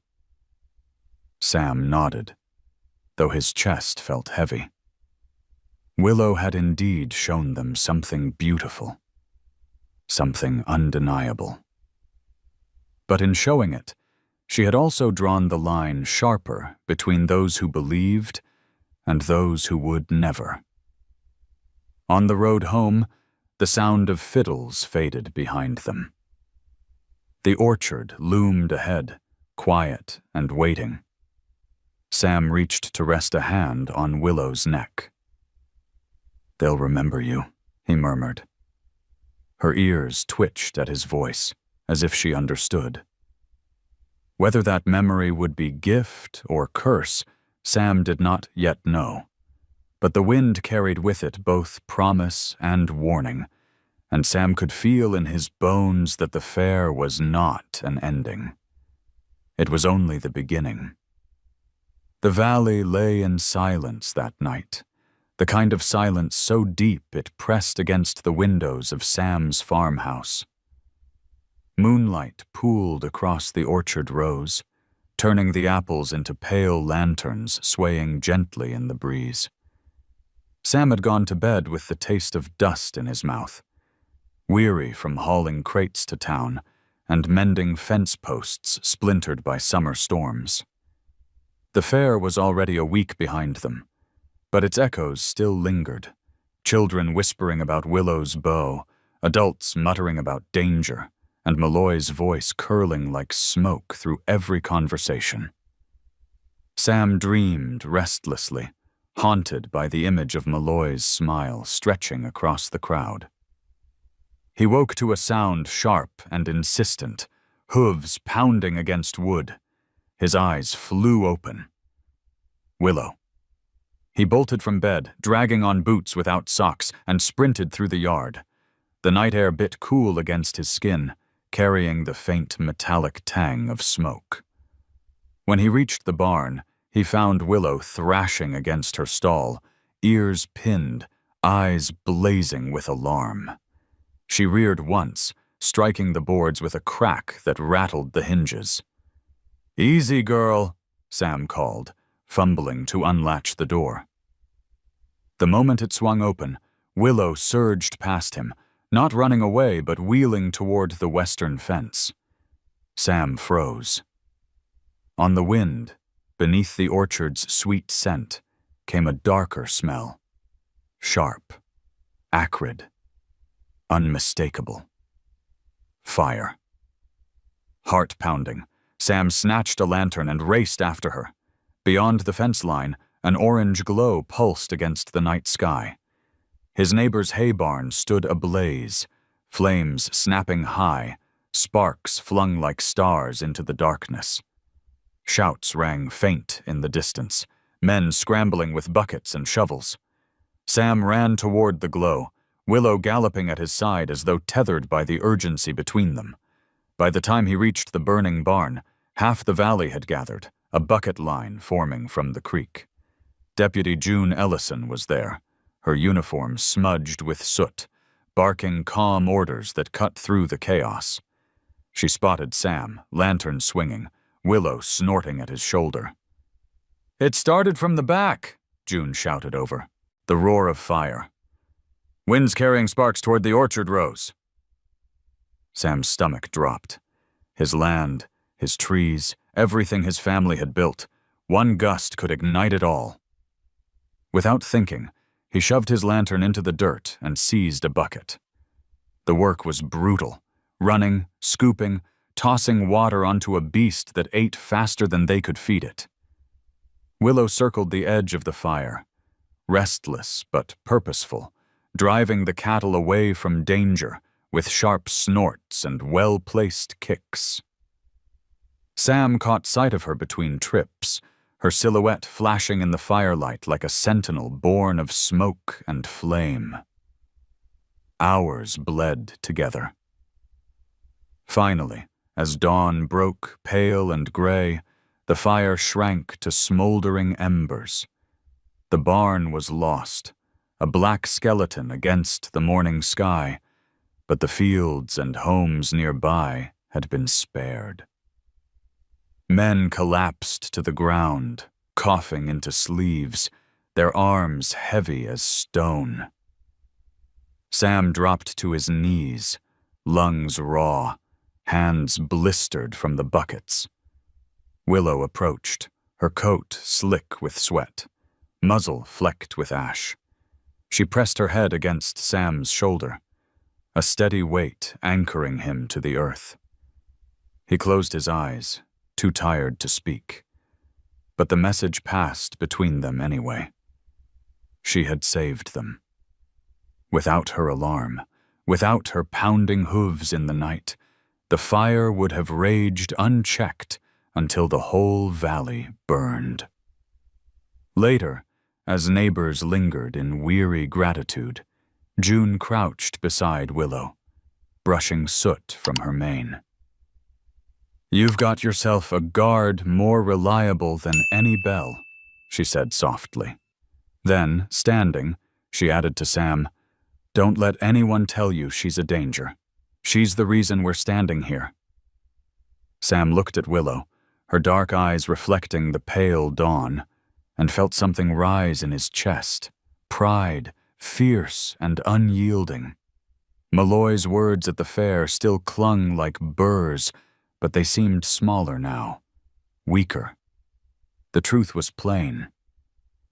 Sam nodded, though his chest felt heavy. Willow had indeed shown them something beautiful, something undeniable. But in showing it, she had also drawn the line sharper between those who believed and those who would never. On the road home, the sound of fiddles faded behind them. The orchard loomed ahead, quiet and waiting. Sam reached to rest a hand on Willow's neck. "They'll remember you," he murmured. Her ears twitched at his voice, as if she understood. Whether that memory would be gift or curse, Sam did not yet know. But the wind carried with it both promise and warning, and Sam could feel in his bones that the fair was not an ending. It was only the beginning. The valley lay in silence that night, the kind of silence so deep it pressed against the windows of Sam's farmhouse. Moonlight pooled across the orchard rows, turning the apples into pale lanterns swaying gently in the breeze. Sam had gone to bed with the taste of dust in his mouth, weary from hauling crates to town and mending fence posts splintered by summer storms. The fair was already a week behind them, but its echoes still lingered, children whispering about Willow's bow, adults muttering about danger, and Malloy's voice curling like smoke through every conversation. Sam dreamed restlessly, haunted by the image of Malloy's smile stretching across the crowd. He woke to a sound sharp and insistent, hooves pounding against wood. His eyes flew open. Willow. He bolted from bed, dragging on boots without socks, and sprinted through the yard. The night air bit cool against his skin, carrying the faint metallic tang of smoke. When he reached the barn, he found Willow thrashing against her stall, ears pinned, eyes blazing with alarm. She reared once, striking the boards with a crack that rattled the hinges. "Easy, girl," Sam called, fumbling to unlatch the door. The moment it swung open, Willow surged past him, not running away but wheeling toward the western fence. Sam froze. On the wind, beneath the orchard's sweet scent, came a darker smell. Sharp, acrid, unmistakable. Fire. Heart-pounding, Sam snatched a lantern and raced after her. Beyond the fence line, an orange glow pulsed against the night sky. His neighbor's hay barn stood ablaze, flames snapping high, sparks flung like stars into the darkness. Shouts rang faint in the distance, men scrambling with buckets and shovels. Sam ran toward the glow, Willow galloping at his side as though tethered by the urgency between them. By the time he reached the burning barn, half the valley had gathered, a bucket line forming from the creek. Deputy June Ellison was there, her uniform smudged with soot, barking calm orders that cut through the chaos. She spotted Sam, lantern swinging, Willow snorting at his shoulder. "It started from the back," June shouted over, the roar of fire. "Wind's carrying sparks toward the orchard rows." Sam's stomach dropped. His land, his trees, everything his family had built, one gust could ignite it all. Without thinking, he shoved his lantern into the dirt and seized a bucket. The work was brutal, running, scooping, tossing water onto a beast that ate faster than they could feed it. Willow circled the edge of the fire, restless but purposeful, driving the cattle away from danger with sharp snorts and well-placed kicks. Sam caught sight of her between trips, her silhouette flashing in the firelight like a sentinel born of smoke and flame. Hours bled together. Finally, as dawn broke pale and gray, the fire shrank to smoldering embers. The barn was lost, a black skeleton against the morning sky, but the fields and homes nearby had been spared. Men collapsed to the ground, coughing into sleeves, their arms heavy as stone. Sam dropped to his knees, lungs raw, hands blistered from the buckets. Willow approached, her coat slick with sweat, muzzle flecked with ash. She pressed her head against Sam's shoulder, a steady weight anchoring him to the earth. He closed his eyes, too tired to speak, but the message passed between them anyway. She had saved them. Without her alarm, without her pounding hooves in the night, the fire would have raged unchecked until the whole valley burned. Later, as neighbors lingered in weary gratitude, June crouched beside Willow, brushing soot from her mane. "You've got yourself a guard more reliable than any bell," she said softly. Then, standing, she added to Sam, "Don't let anyone tell you she's a danger. She's the reason we're standing here." Sam looked at Willow, her dark eyes reflecting the pale dawn, and felt something rise in his chest, pride, fierce and unyielding. Malloy's words at the fair still clung like burrs, but they seemed smaller now, weaker. The truth was plain.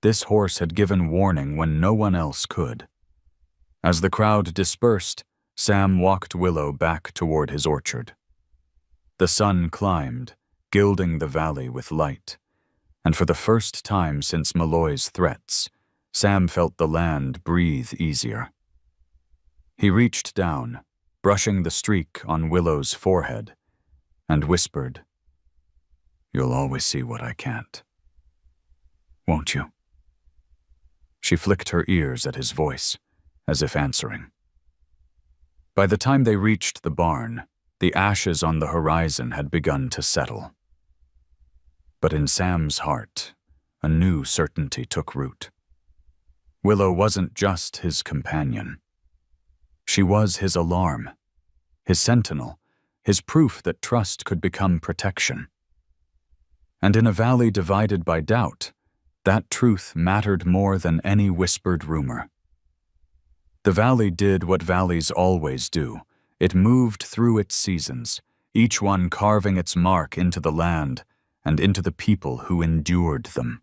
This horse had given warning when no one else could. As the crowd dispersed, Sam walked Willow back toward his orchard. The sun climbed, gilding the valley with light, and for the first time since Malloy's threats, Sam felt the land breathe easier. He reached down, brushing the streak on Willow's forehead, and whispered, "You'll always see what I can't. Won't you?" She flicked her ears at his voice, as if answering. By the time they reached the barn, the ashes on the horizon had begun to settle. But in Sam's heart, a new certainty took root. Willow wasn't just his companion. She was his alarm, his sentinel, his proof that trust could become protection. And in a valley divided by doubt, that truth mattered more than any whispered rumor. The valley did what valleys always do. It moved through its seasons, each one carving its mark into the land and into the people who endured them.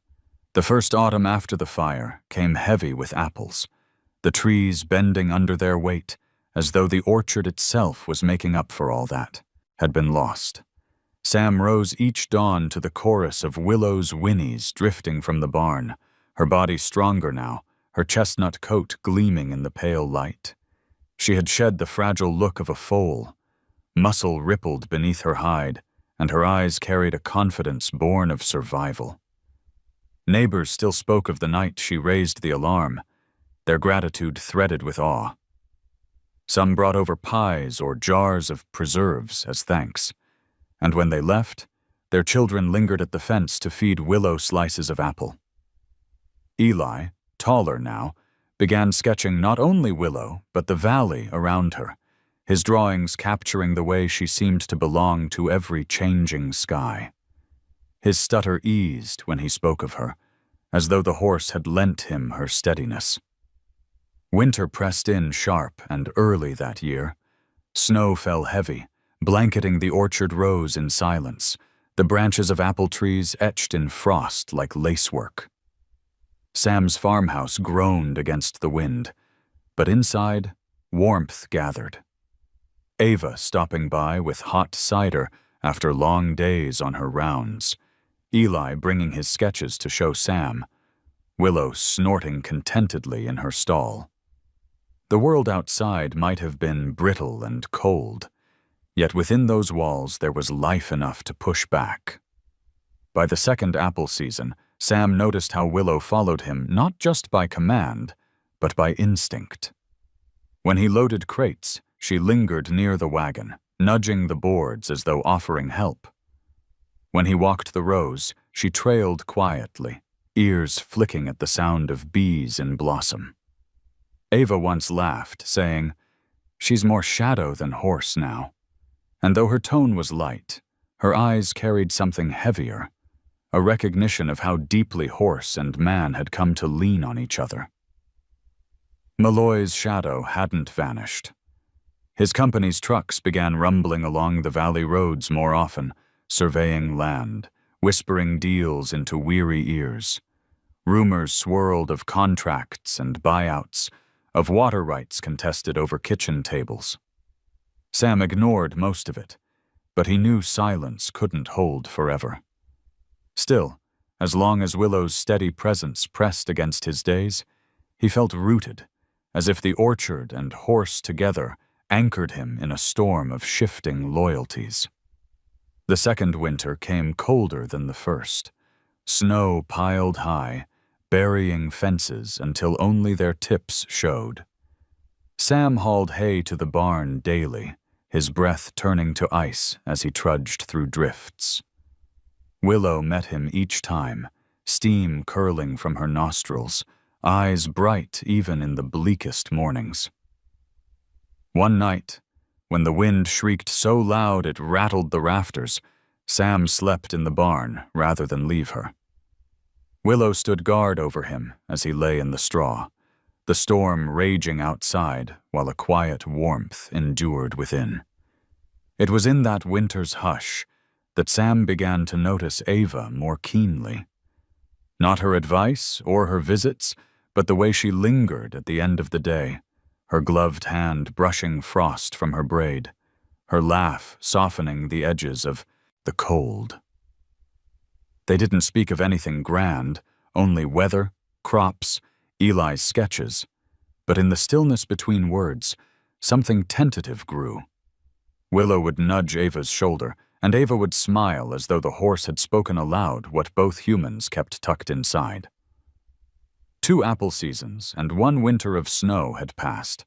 The first autumn after the fire came heavy with apples, the trees bending under their weight, as though the orchard itself was making up for all that had been lost. Sam rose each dawn to the chorus of Willow's whinnies drifting from the barn, her body stronger now, her chestnut coat gleaming in the pale light. She had shed the fragile look of a foal. Muscle rippled beneath her hide, and her eyes carried a confidence born of survival. Neighbors still spoke of the night she raised the alarm, their gratitude threaded with awe. Some brought over pies or jars of preserves as thanks, and when they left, their children lingered at the fence to feed Willow slices of apple. Eli, taller now, began sketching not only Willow, but the valley around her, his drawings capturing the way she seemed to belong to every changing sky. His stutter eased when he spoke of her, as though the horse had lent him her steadiness. Winter pressed in sharp and early that year. Snow fell heavy, blanketing the orchard rows in silence, the branches of apple trees etched in frost like lacework. Sam's farmhouse groaned against the wind, but inside, warmth gathered. Ava stopping by with hot cider after long days on her rounds, Eli bringing his sketches to show Sam, Willow snorting contentedly in her stall. The world outside might have been brittle and cold, yet within those walls there was life enough to push back. By the second apple season, Sam noticed how Willow followed him not just by command, but by instinct. When he loaded crates, she lingered near the wagon, nudging the boards as though offering help. When he walked the rows, she trailed quietly, ears flicking at the sound of bees in blossom. Ava once laughed, saying, "She's more shadow than horse now." And though her tone was light, her eyes carried something heavier, a recognition of how deeply horse and man had come to lean on each other. Malloy's shadow hadn't vanished. His company's trucks began rumbling along the valley roads more often, surveying land, whispering deals into weary ears. Rumors swirled of contracts and buyouts, of water rights contested over kitchen tables. Sam ignored most of it, but he knew silence couldn't hold forever. Still, as long as Willow's steady presence pressed against his days, he felt rooted, as if the orchard and horse together anchored him in a storm of shifting loyalties. The second winter came colder than the first. Snow piled high, burying fences until only their tips showed. Sam hauled hay to the barn daily, his breath turning to ice as he trudged through drifts. Willow met him each time, steam curling from her nostrils, eyes bright even in the bleakest mornings. One night, when the wind shrieked so loud it rattled the rafters, Sam slept in the barn rather than leave her. Willow stood guard over him as he lay in the straw, the storm raging outside while a quiet warmth endured within. It was in that winter's hush that Sam began to notice Ava more keenly. Not her advice or her visits, but the way she lingered at the end of the day, her gloved hand brushing frost from her braid, her laugh softening the edges of the cold. They didn't speak of anything grand, only weather, crops, Eli's sketches, but in the stillness between words, something tentative grew. Willow would nudge Ava's shoulder, and Ava would smile as though the horse had spoken aloud what both humans kept tucked inside. 2 apple seasons and 1 winter of snow had passed,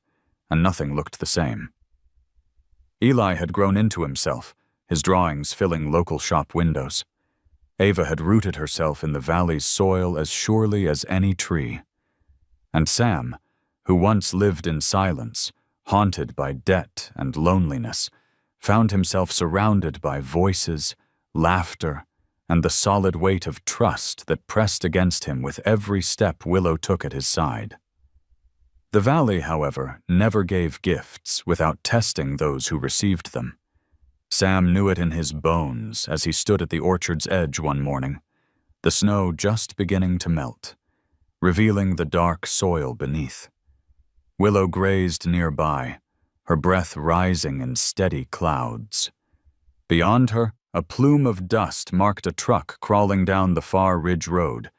and nothing looked the same. Eli had grown into himself, his drawings filling local shop windows. Ava had rooted herself in the valley's soil as surely as any tree. And Sam, who once lived in silence, haunted by debt and loneliness, found himself surrounded by voices, laughter, and the solid weight of trust that pressed against him with every step Willow took at his side. The valley, however, never gave gifts without testing those who received them. Sam knew it in his bones as he stood at the orchard's edge one morning, the snow just beginning to melt, revealing the dark soil beneath. Willow grazed nearby, her breath rising in steady clouds. Beyond her, a plume of dust marked a truck crawling down the far ridge road.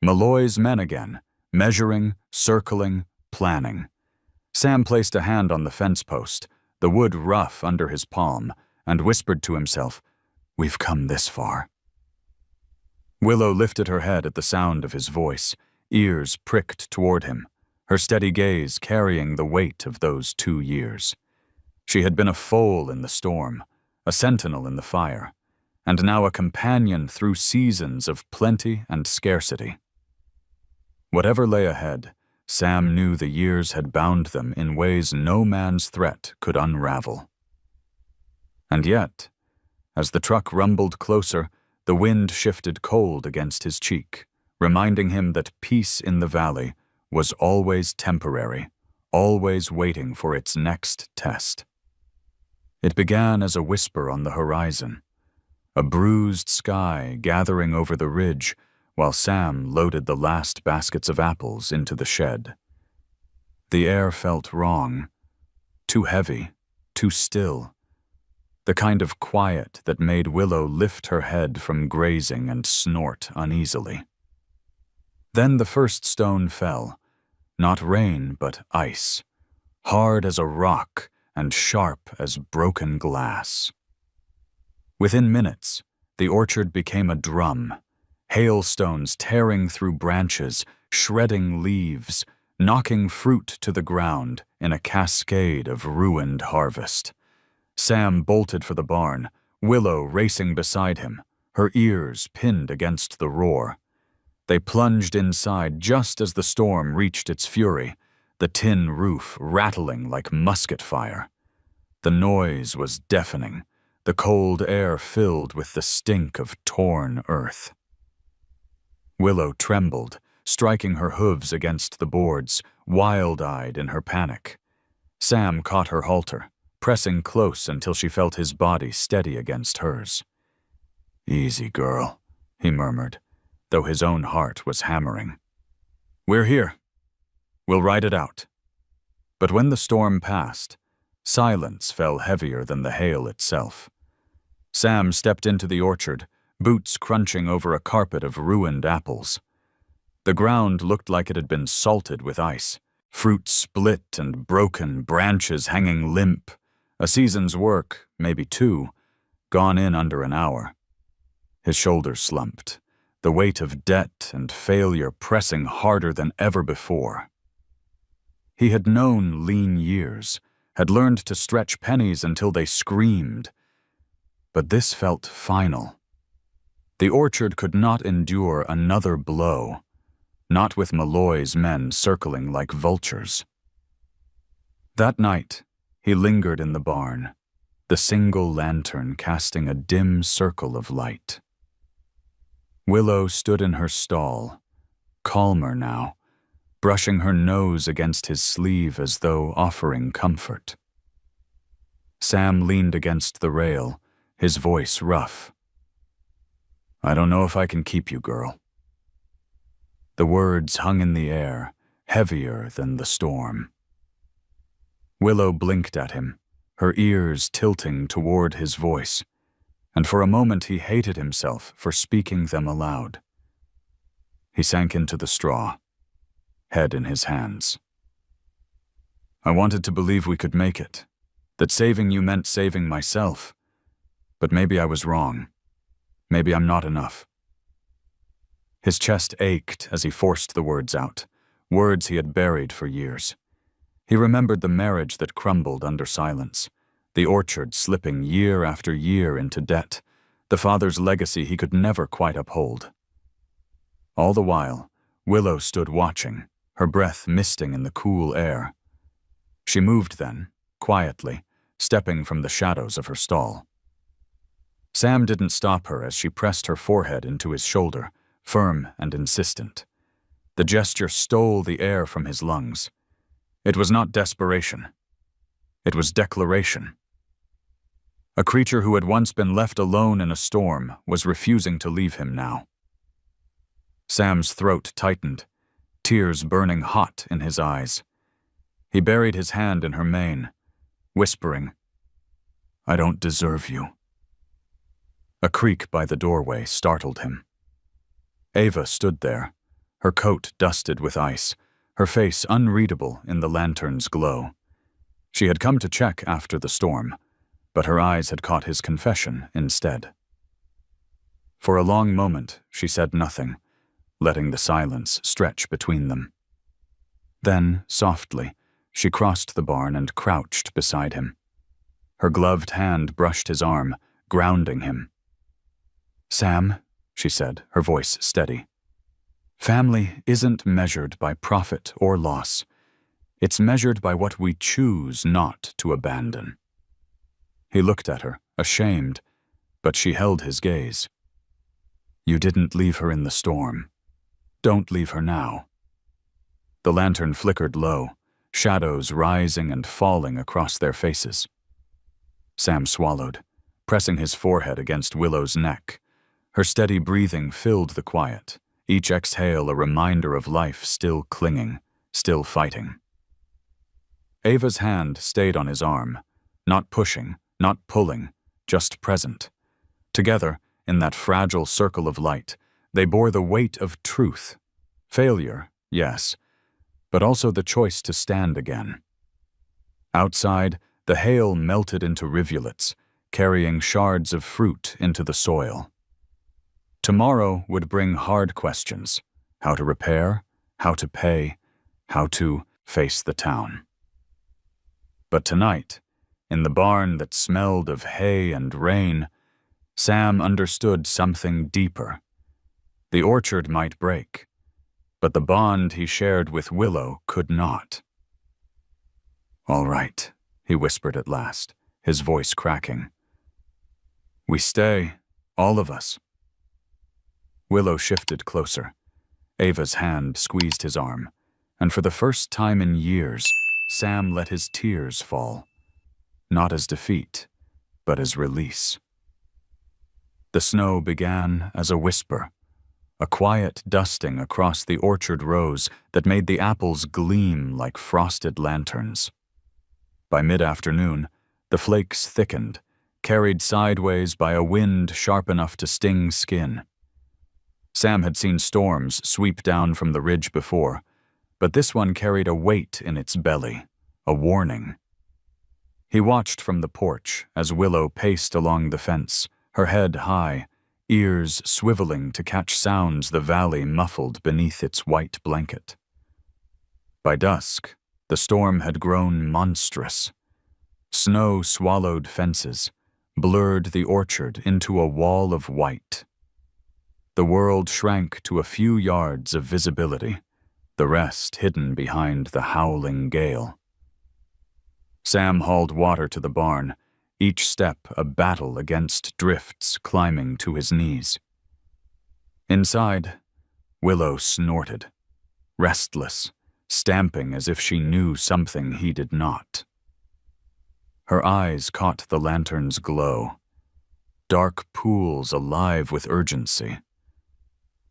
Malloy's men again, measuring, circling, planning. Sam placed a hand on the fence post, the wood rough under his palm, and whispered to himself, "We've come this far." Willow lifted her head at the sound of his voice, ears pricked toward him, her steady gaze carrying the weight of those 2 years. She had been a foal in the storm, a sentinel in the fire, and now a companion through seasons of plenty and scarcity. Whatever lay ahead, Sam knew the years had bound them in ways no man's threat could unravel. And yet, as the truck rumbled closer, the wind shifted cold against his cheek, reminding him that peace in the valley was always temporary, always waiting for its next test. It began as a whisper on the horizon, a bruised sky gathering over the ridge while Sam loaded the last baskets of apples into the shed. The air felt wrong, too heavy, too still, the kind of quiet that made Willow lift her head from grazing and snort uneasily. Then the first stone fell, not rain but ice, hard as a rock and sharp as broken glass. Within minutes, the orchard became a drum, hailstones tearing through branches, shredding leaves, knocking fruit to the ground in a cascade of ruined harvest. Sam bolted for the barn, Willow racing beside him, her ears pinned against the roar. They plunged inside just as the storm reached its fury, the tin roof rattling like musket fire. The noise was deafening, the cold air filled with the stink of torn earth. Willow trembled, striking her hooves against the boards, wild-eyed in her panic. Sam caught her halter, pressing close until she felt his body steady against hers. "Easy, girl," he murmured, though his own heart was hammering. "We're here. We'll ride it out." But when the storm passed, silence fell heavier than the hail itself. Sam stepped into the orchard, boots crunching over a carpet of ruined apples. The ground looked like it had been salted with ice, fruit split and broken, branches hanging limp, a season's work, maybe two, gone in under an hour. His shoulders slumped, the weight of debt and failure pressing harder than ever before. He had known lean years, had learned to stretch pennies until they screamed. But this felt final. The orchard could not endure another blow, not with Malloy's men circling like vultures. That night, he lingered in the barn, the single lantern casting a dim circle of light. Willow stood in her stall, calmer now, brushing her nose against his sleeve as though offering comfort. Sam leaned against the rail, his voice rough. "I don't know if I can keep you, girl." The words hung in the air, heavier than the storm. Willow blinked at him, her ears tilting toward his voice, and for a moment he hated himself for speaking them aloud. He sank into the straw, head in his hands. "I wanted to believe we could make it, that saving you meant saving myself. But maybe I was wrong. Maybe I'm not enough." His chest ached as he forced the words out, words he had buried for years. He remembered the marriage that crumbled under silence, the orchard slipping year after year into debt, the father's legacy he could never quite uphold. All the while, Willow stood watching, her breath misting in the cool air. She moved then, quietly, stepping from the shadows of her stall. Sam didn't stop her as she pressed her forehead into his shoulder, firm and insistent. The gesture stole the air from his lungs. It was not desperation. It was declaration. A creature who had once been left alone in a storm was refusing to leave him now. Sam's throat tightened, tears burning hot in his eyes. He buried his hand in her mane, whispering, "I don't deserve you." A creak by the doorway startled him. Ava stood there, her coat dusted with ice, her face unreadable in the lantern's glow. She had come to check after the storm, but her eyes had caught his confession instead. For a long moment, she said nothing, letting the silence stretch between them. Then, softly, she crossed the barn and crouched beside him. Her gloved hand brushed his arm, grounding him. "Sam," she said, her voice steady, "family isn't measured by profit or loss. It's measured by what we choose not to abandon." He looked at her, ashamed, but she held his gaze. "You didn't leave her in the storm. Don't leave her now." The lantern flickered low, shadows rising and falling across their faces. Sam swallowed, pressing his forehead against Willow's neck. Her steady breathing filled the quiet, each exhale a reminder of life still clinging, still fighting. Ava's hand stayed on his arm, not pushing, not pulling, just present. Together, in that fragile circle of light, they bore the weight of truth. Failure, yes, but also the choice to stand again. Outside, the hail melted into rivulets, carrying shards of fruit into the soil. Tomorrow would bring hard questions: how to repair, how to pay, how to face the town. But tonight, in the barn that smelled of hay and rain, Sam understood something deeper. The orchard might break, but the bond he shared with Willow could not. All right, he whispered at last, his voice cracking. We stay, all of us. Willow shifted closer. Ava's hand squeezed his arm, and for the first time in years, Sam let his tears fall. Not as defeat, but as release. The snow began as a whisper, a quiet dusting across the orchard rows that made the apples gleam like frosted lanterns. By mid-afternoon, the flakes thickened, carried sideways by a wind sharp enough to sting skin. Sam had seen storms sweep down from the ridge before, but this one carried a weight in its belly, a warning. He watched from the porch as Willow paced along the fence, her head high, ears swiveling to catch sounds the valley muffled beneath its white blanket. By dusk, the storm had grown monstrous. Snow swallowed fences, blurred the orchard into a wall of white. The world shrank to a few yards of visibility, the rest hidden behind the howling gale. Sam hauled water to the barn, each step a battle against drifts climbing to his knees. Inside, Willow snorted, restless, stamping as if she knew something he did not. Her eyes caught the lantern's glow, dark pools alive with urgency.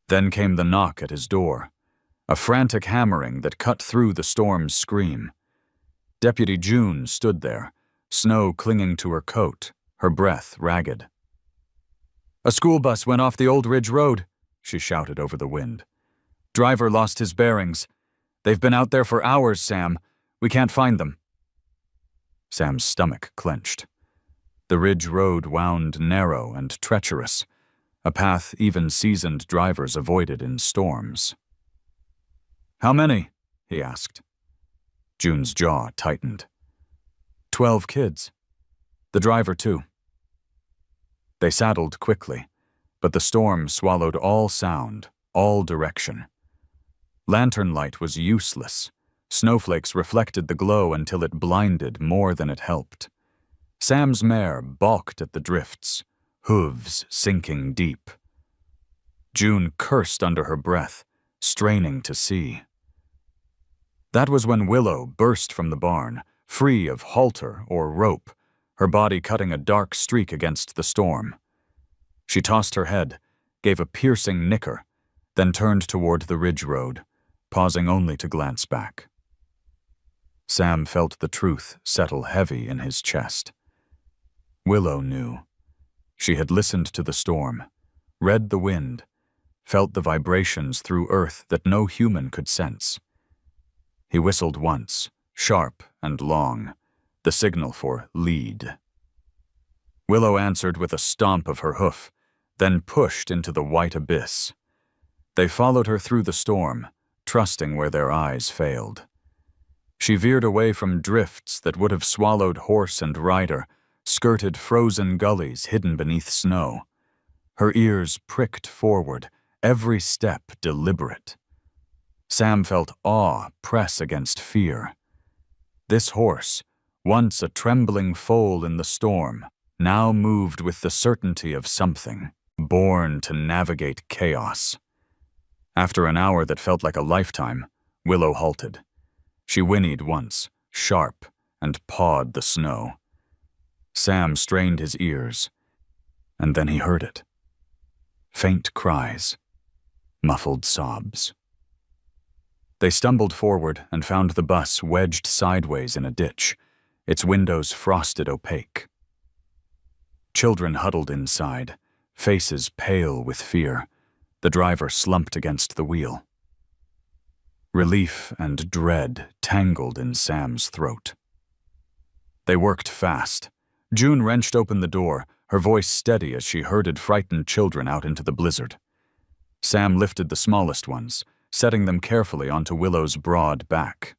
Then came the knock at his door, a frantic hammering that cut through the storm's scream. Deputy June stood there, snow clinging to her coat, her breath ragged. "A school bus went off the Old Ridge Road," she shouted over the wind. "Driver lost his bearings. They've been out there for hours, Sam. We can't find them." Sam's stomach clenched. The ridge road wound narrow and treacherous, a path even seasoned drivers avoided in storms. "How many?" he asked. June's jaw tightened. 12 kids. The driver, too. They saddled quickly, but the storm swallowed all sound, all direction. Lantern light was useless. Snowflakes reflected the glow until it blinded more than it helped. Sam's mare balked at the drifts, hooves sinking deep. June cursed under her breath, straining to see. That was when Willow burst from the barn, free of halter or rope, her body cutting a dark streak against the storm. She tossed her head, gave a piercing nicker, then turned toward the ridge road, pausing only to glance back. Sam felt the truth settle heavy in his chest. Willow knew. She had listened to the storm, read the wind, felt the vibrations through earth that no human could sense. He whistled once, sharp and long, the signal for lead. Willow answered with a stomp of her hoof, then pushed into the white abyss. They followed her through the storm, trusting where their eyes failed. She veered away from drifts that would have swallowed horse and rider, skirted frozen gullies hidden beneath snow. Her ears pricked forward, every step deliberate. Sam felt awe press against fear. This horse, once a trembling foal in the storm, now moved with the certainty of something, born to navigate chaos. After an hour that felt like a lifetime, Willow halted. She whinnied once, sharp, and pawed the snow. Sam strained his ears, and then he heard it. Faint cries, muffled sobs. They stumbled forward and found the bus wedged sideways in a ditch, its windows frosted opaque. Children huddled inside, faces pale with fear. The driver slumped against the wheel. Relief and dread tangled in Sam's throat. They worked fast. June wrenched open the door, her voice steady as she herded frightened children out into the blizzard. Sam lifted the smallest ones, setting them carefully onto Willow's broad back.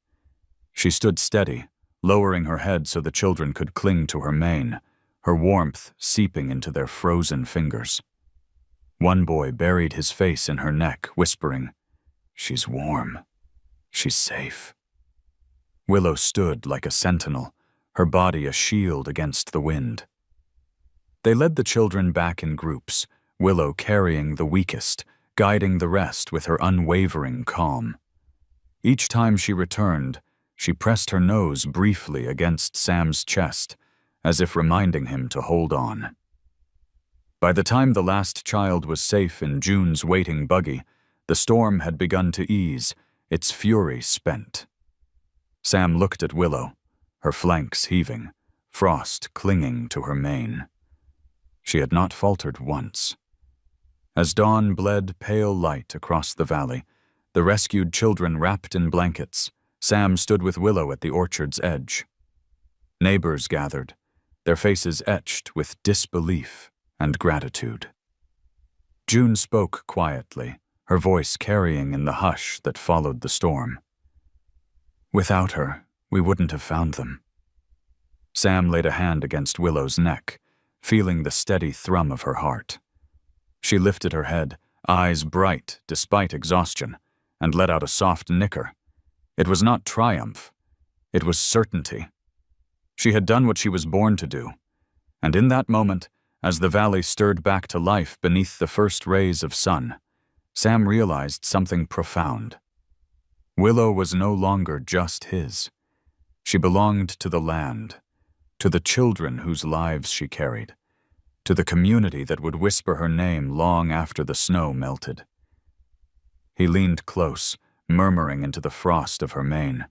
She stood steady, lowering her head so the children could cling to her mane, her warmth seeping into their frozen fingers. One boy buried his face in her neck, whispering, "She's warm. She's safe." Willow stood like a sentinel, her body a shield against the wind. They led the children back in groups, Willow carrying the weakest, guiding the rest with her unwavering calm. Each time she returned, she pressed her nose briefly against Sam's chest, as if reminding him to hold on. By the time the last child was safe in June's waiting buggy, the storm had begun to ease, its fury spent. Sam looked at Willow, her flanks heaving, frost clinging to her mane. She had not faltered once. As dawn bled pale light across the valley, the rescued children wrapped in blankets, Sam stood with Willow at the orchard's edge. Neighbors gathered, their faces etched with disbelief and gratitude. June spoke quietly, her voice carrying in the hush that followed the storm. Without her, we wouldn't have found them. Sam laid a hand against Willow's neck, feeling the steady thrum of her heart. She lifted her head, eyes bright despite exhaustion, and let out a soft nicker. It was not triumph. It was certainty. She had done what she was born to do, and in that moment, as the valley stirred back to life beneath the first rays of sun, Sam realized something profound. Willow was no longer just his. She belonged to the land, to the children whose lives she carried, to the community that would whisper her name long after the snow melted. He leaned close, murmuring into the frost of her mane.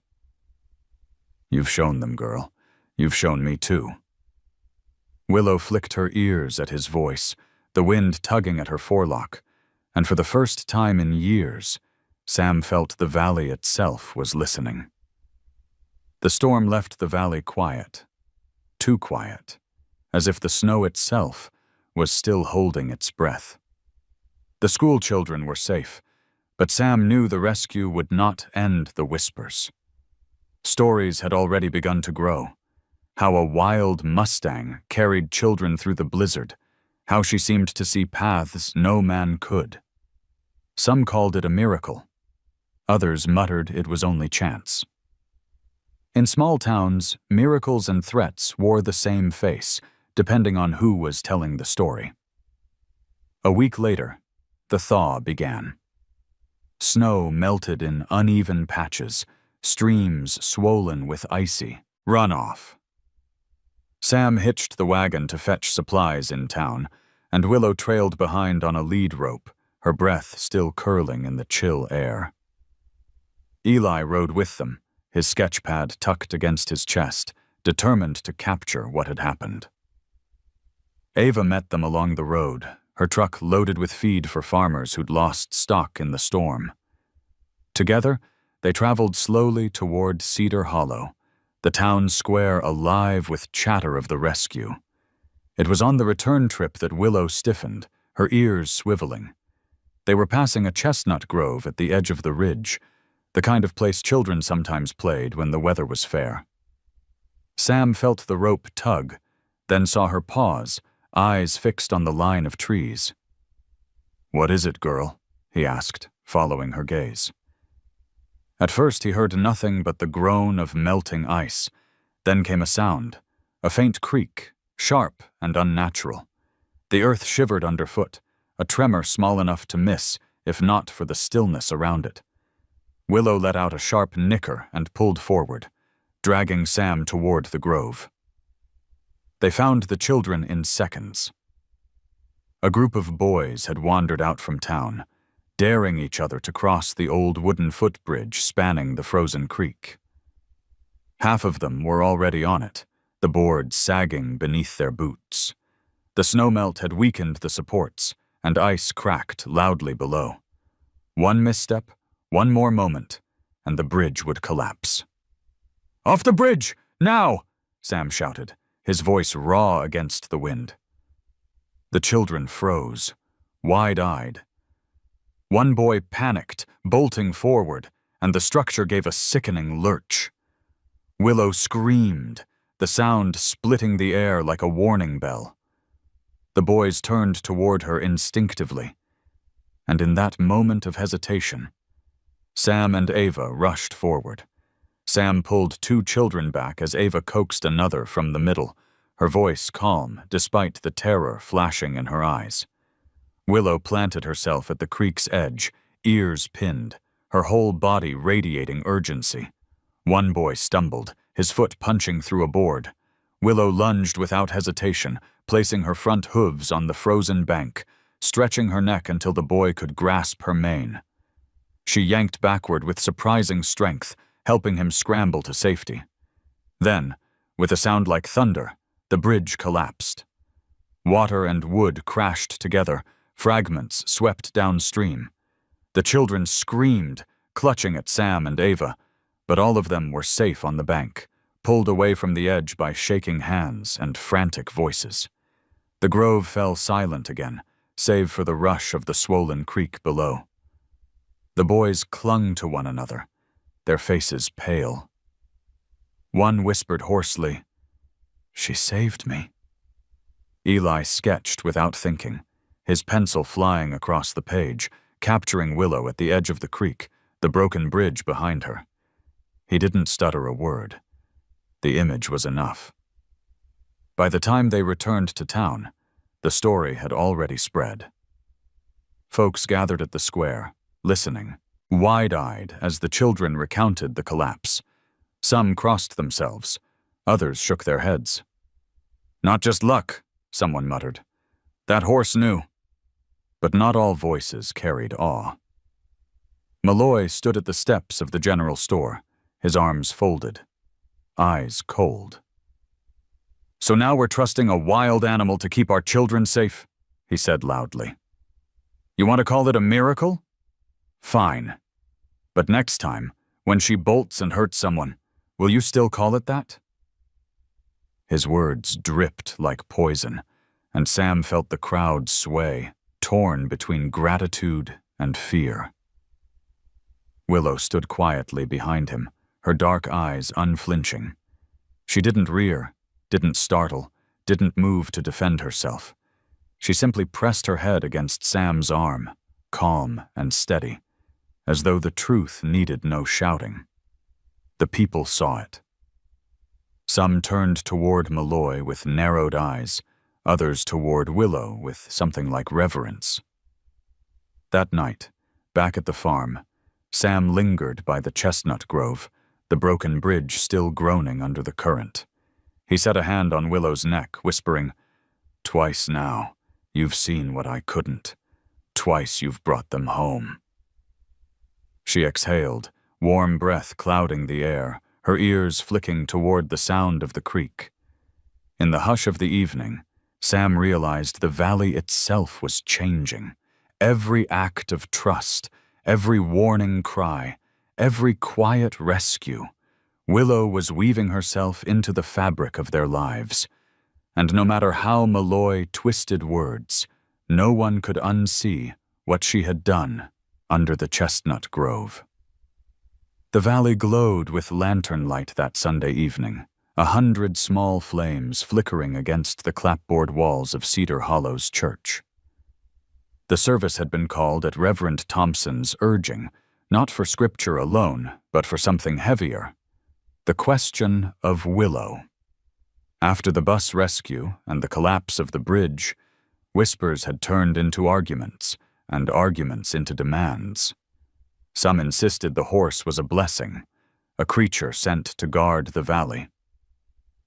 "You've shown them, girl. You've shown me too." Willow flicked her ears at his voice, the wind tugging at her forelock, and for the first time in years, Sam felt the valley itself was listening. The storm left the valley quiet, too quiet, as if the snow itself was still holding its breath. The school children were safe, but Sam knew the rescue would not end the whispers. Stories had already begun to grow. How a wild Mustang carried children through the blizzard, how she seemed to see paths no man could. Some called it a miracle. Others muttered it was only chance. In small towns, miracles and threats wore the same face, depending on who was telling the story. A week later, the thaw began. Snow melted in uneven patches, streams swollen with icy runoff. Sam hitched the wagon to fetch supplies in town, and Willow trailed behind on a lead rope, her breath still curling in the chill air. Eli rode with them, his sketchpad tucked against his chest, determined to capture what had happened. Ava met them along the road, her truck loaded with feed for farmers who'd lost stock in the storm. Together, they traveled slowly toward Cedar Hollow, the town square alive with chatter of the rescue. It was on the return trip that Willow stiffened, her ears swiveling. They were passing a chestnut grove at the edge of the ridge, the kind of place children sometimes played when the weather was fair. Sam felt the rope tug, then saw her pause, eyes fixed on the line of trees. "What is it, girl?" he asked, following her gaze. At first he heard nothing but the groan of melting ice. Then came a sound, a faint creak, sharp and unnatural. The earth shivered underfoot, a tremor small enough to miss, if not for the stillness around it. Willow let out a sharp nicker and pulled forward, dragging Sam toward the grove. They found the children in seconds. A group of boys had wandered out from town, daring each other to cross the old wooden footbridge spanning the frozen creek. Half of them were already on it, the boards sagging beneath their boots. The snowmelt had weakened the supports, and ice cracked loudly below. One misstep, one more moment, and the bridge would collapse. "Off the bridge, now!" Sam shouted, his voice raw against the wind. The children froze, wide-eyed. One boy panicked, bolting forward, and the structure gave a sickening lurch. Willow screamed, the sound splitting the air like a warning bell. The boys turned toward her instinctively, and in that moment of hesitation, Sam and Ava rushed forward. Sam pulled 2 children back as Ava coaxed another from the middle, her voice calm despite the terror flashing in her eyes. Willow planted herself at the creek's edge, ears pinned, her whole body radiating urgency. One boy stumbled, his foot punching through a board. Willow lunged without hesitation, placing her front hooves on the frozen bank, stretching her neck until the boy could grasp her mane. She yanked backward with surprising strength, helping him scramble to safety. Then, with a sound like thunder, the bridge collapsed. Water and wood crashed together, fragments swept downstream. The children screamed, clutching at Sam and Ava, but all of them were safe on the bank, pulled away from the edge by shaking hands and frantic voices. The grove fell silent again, save for the rush of the swollen creek below. The boys clung to one another, their faces pale. One whispered hoarsely, "She saved me." Eli sketched without thinking, his pencil flying across the page, capturing Willow at the edge of the creek, the broken bridge behind her. He didn't stutter a word. The image was enough. By the time they returned to town, the story had already spread. Folks gathered at the square, listening, wide-eyed as the children recounted the collapse. Some crossed themselves, others shook their heads. "Not just luck," someone muttered. "That horse knew." But not all voices carried awe. Malloy stood at the steps of the general store, his arms folded, eyes cold. "So now we're trusting a wild animal to keep our children safe," he said loudly. "You want to call it a miracle? Fine. But next time, when she bolts and hurts someone, will you still call it that?" His words dripped like poison, and Sam felt the crowd sway, torn between gratitude and fear. Willow stood quietly behind him, her dark eyes unflinching. She didn't rear, didn't startle, didn't move to defend herself. She simply pressed her head against Sam's arm, calm and steady, as though the truth needed no shouting. The people saw it. Some turned toward Malloy with narrowed eyes, others toward Willow with something like reverence. That night, back at the farm, Sam lingered by the chestnut grove, the broken bridge still groaning under the current. He set a hand on Willow's neck, whispering, "Twice now, you've seen what I couldn't. Twice you've brought them home." She exhaled, warm breath clouding the air, her ears flicking toward the sound of the creek. In the hush of the evening, Sam realized the valley itself was changing. Every act of trust, every warning cry, every quiet rescue, Willow was weaving herself into the fabric of their lives. And no matter how Malloy twisted words, no one could unsee what she had done under the chestnut grove. The valley glowed with lantern light that Sunday evening, 100 small flames flickering against the clapboard walls of Cedar Hollow's church. The service had been called at Reverend Thompson's urging, not for scripture alone, but for something heavier: the question of Willow. After the bus rescue and the collapse of the bridge, whispers had turned into arguments, and arguments into demands. Some insisted the horse was a blessing, a creature sent to guard the valley.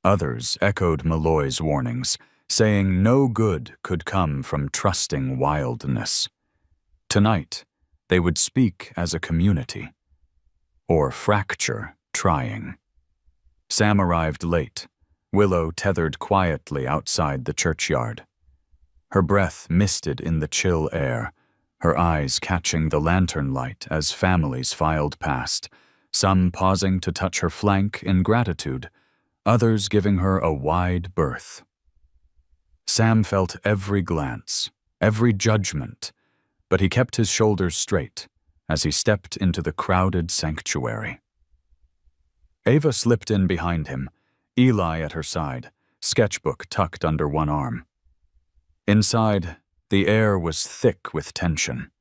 Others echoed Malloy's warnings, saying no good could come from trusting wildness. Tonight, they would speak as a community, or fracture trying. Sam arrived late, Willow tethered quietly outside the churchyard. Her breath misted in the chill air, her eyes catching the lantern light as families filed past, some pausing to touch her flank in gratitude, others giving her a wide berth. Sam felt every glance, every judgment, but he kept his shoulders straight as he stepped into the crowded sanctuary. Ava slipped in behind him, Eli at her side, sketchbook tucked under one arm. Inside, the air was thick with tension.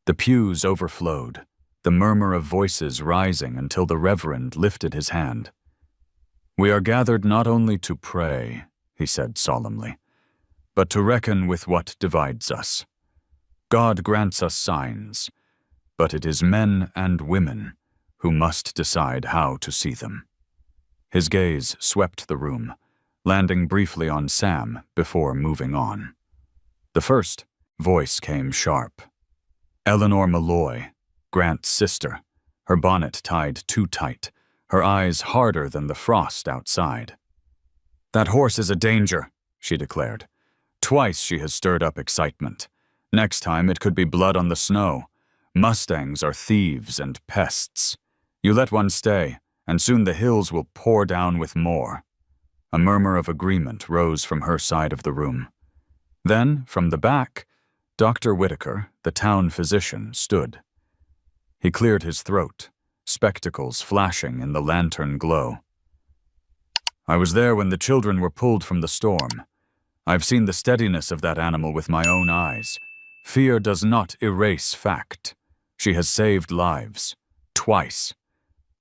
The pews overflowed, the murmur of voices rising until the Reverend lifted his hand. "We are gathered not only to pray," he said solemnly, "but to reckon with what divides us. God grants us signs, but it is men and women who must decide how to see them." His gaze swept the room, landing briefly on Sam before moving on. The first voice came sharp. Eleanor Malloy, Grant's sister, her bonnet tied too tight, her eyes harder than the frost outside. "That horse is a danger," she declared. "Twice she has stirred up excitement. Next time it could be blood on the snow. Mustangs are thieves and pests. You let one stay, and soon the hills will pour down with more." A murmur of agreement rose from her side of the room. Then, from the back, Dr. Whitaker, the town physician, stood. He cleared his throat, spectacles flashing in the lantern glow. "I was there when the children were pulled from the storm. I've seen the steadiness of that animal with my own eyes. Fear does not erase fact. She has saved lives. Twice.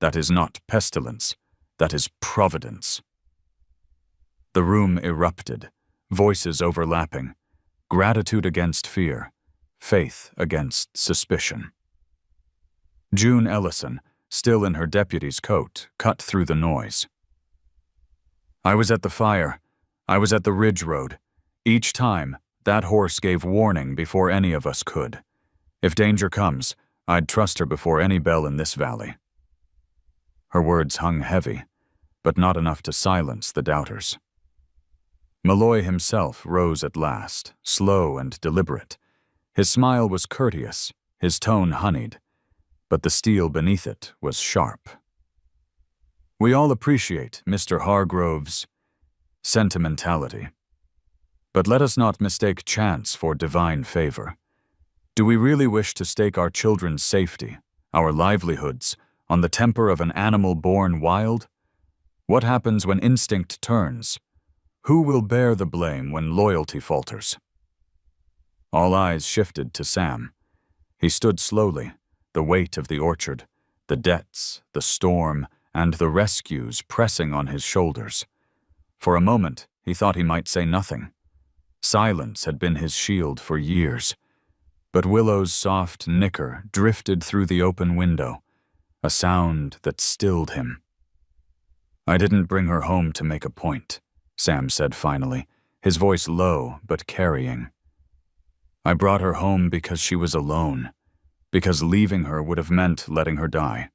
That is not pestilence. That is providence." The room erupted, voices overlapping, gratitude against fear, faith against suspicion. June Ellison, still in her deputy's coat, cut through the noise. "I was at the fire. I was at the Ridge Road. Each time, that horse gave warning before any of us could. If danger comes, I'd trust her before any bell in this valley." Her words hung heavy, but not enough to silence the doubters. Malloy himself rose at last, slow and deliberate. His smile was courteous, his tone honeyed, but the steel beneath it was sharp. "We all appreciate Mr. Hargrove's sentimentality. But let us not mistake chance for divine favor. Do we really wish to stake our children's safety, our livelihoods, on the temper of an animal born wild? What happens when instinct turns? Who will bear the blame when loyalty falters?" All eyes shifted to Sam. He stood slowly, the weight of the orchard, the debts, the storm, and the rescues pressing on his shoulders. For a moment, he thought he might say nothing. Silence had been his shield for years. But Willow's soft nicker drifted through the open window, a sound that stilled him. "I didn't bring her home to make a point," Sam said finally, his voice low but carrying. "I brought her home because she was alone, because leaving her would have meant letting her die.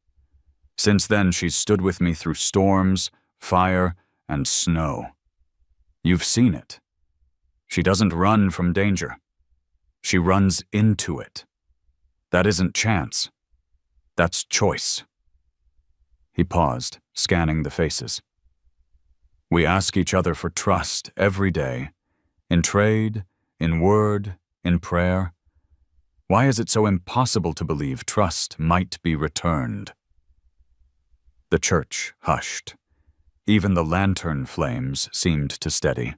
Since then, she's stood with me through storms, fire, and snow. You've seen it. She doesn't run from danger. She runs into it. That isn't chance. That's choice." He paused, scanning the faces. "We ask each other for trust every day, in trade, in word, in prayer. Why is it so impossible to believe trust might be returned?" The church hushed. Even the lantern flames seemed to steady.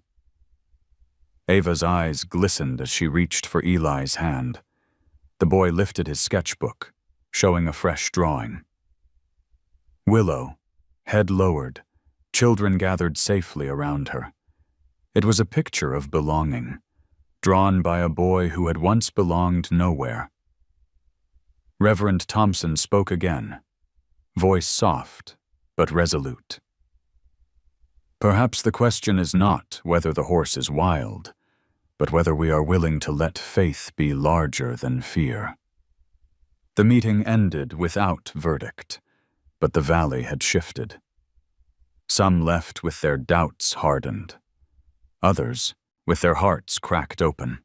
Ava's eyes glistened as she reached for Eli's hand. The boy lifted his sketchbook, showing a fresh drawing. Willow, head lowered, children gathered safely around her. It was a picture of belonging, drawn by a boy who had once belonged nowhere. Reverend Thompson spoke again, voice soft but resolute. "Perhaps the question is not whether the horse is wild, but whether we are willing to let faith be larger than fear." The meeting ended without verdict, but the valley had shifted. Some left with their doubts hardened, others with their hearts cracked open.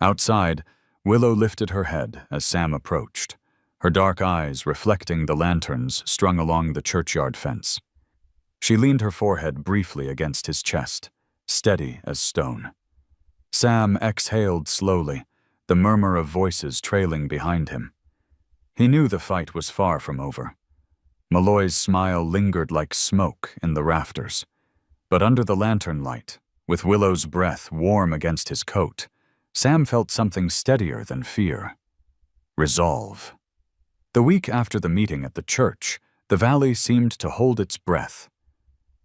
Outside, Willow lifted her head as Sam approached, her dark eyes reflecting the lanterns strung along the churchyard fence. She leaned her forehead briefly against his chest, steady as stone. Sam exhaled slowly, the murmur of voices trailing behind him. He knew the fight was far from over. Malloy's smile lingered like smoke in the rafters. But under the lantern light, with Willow's breath warm against his coat, Sam felt something steadier than fear. Resolve. The week after the meeting at the church, the valley seemed to hold its breath.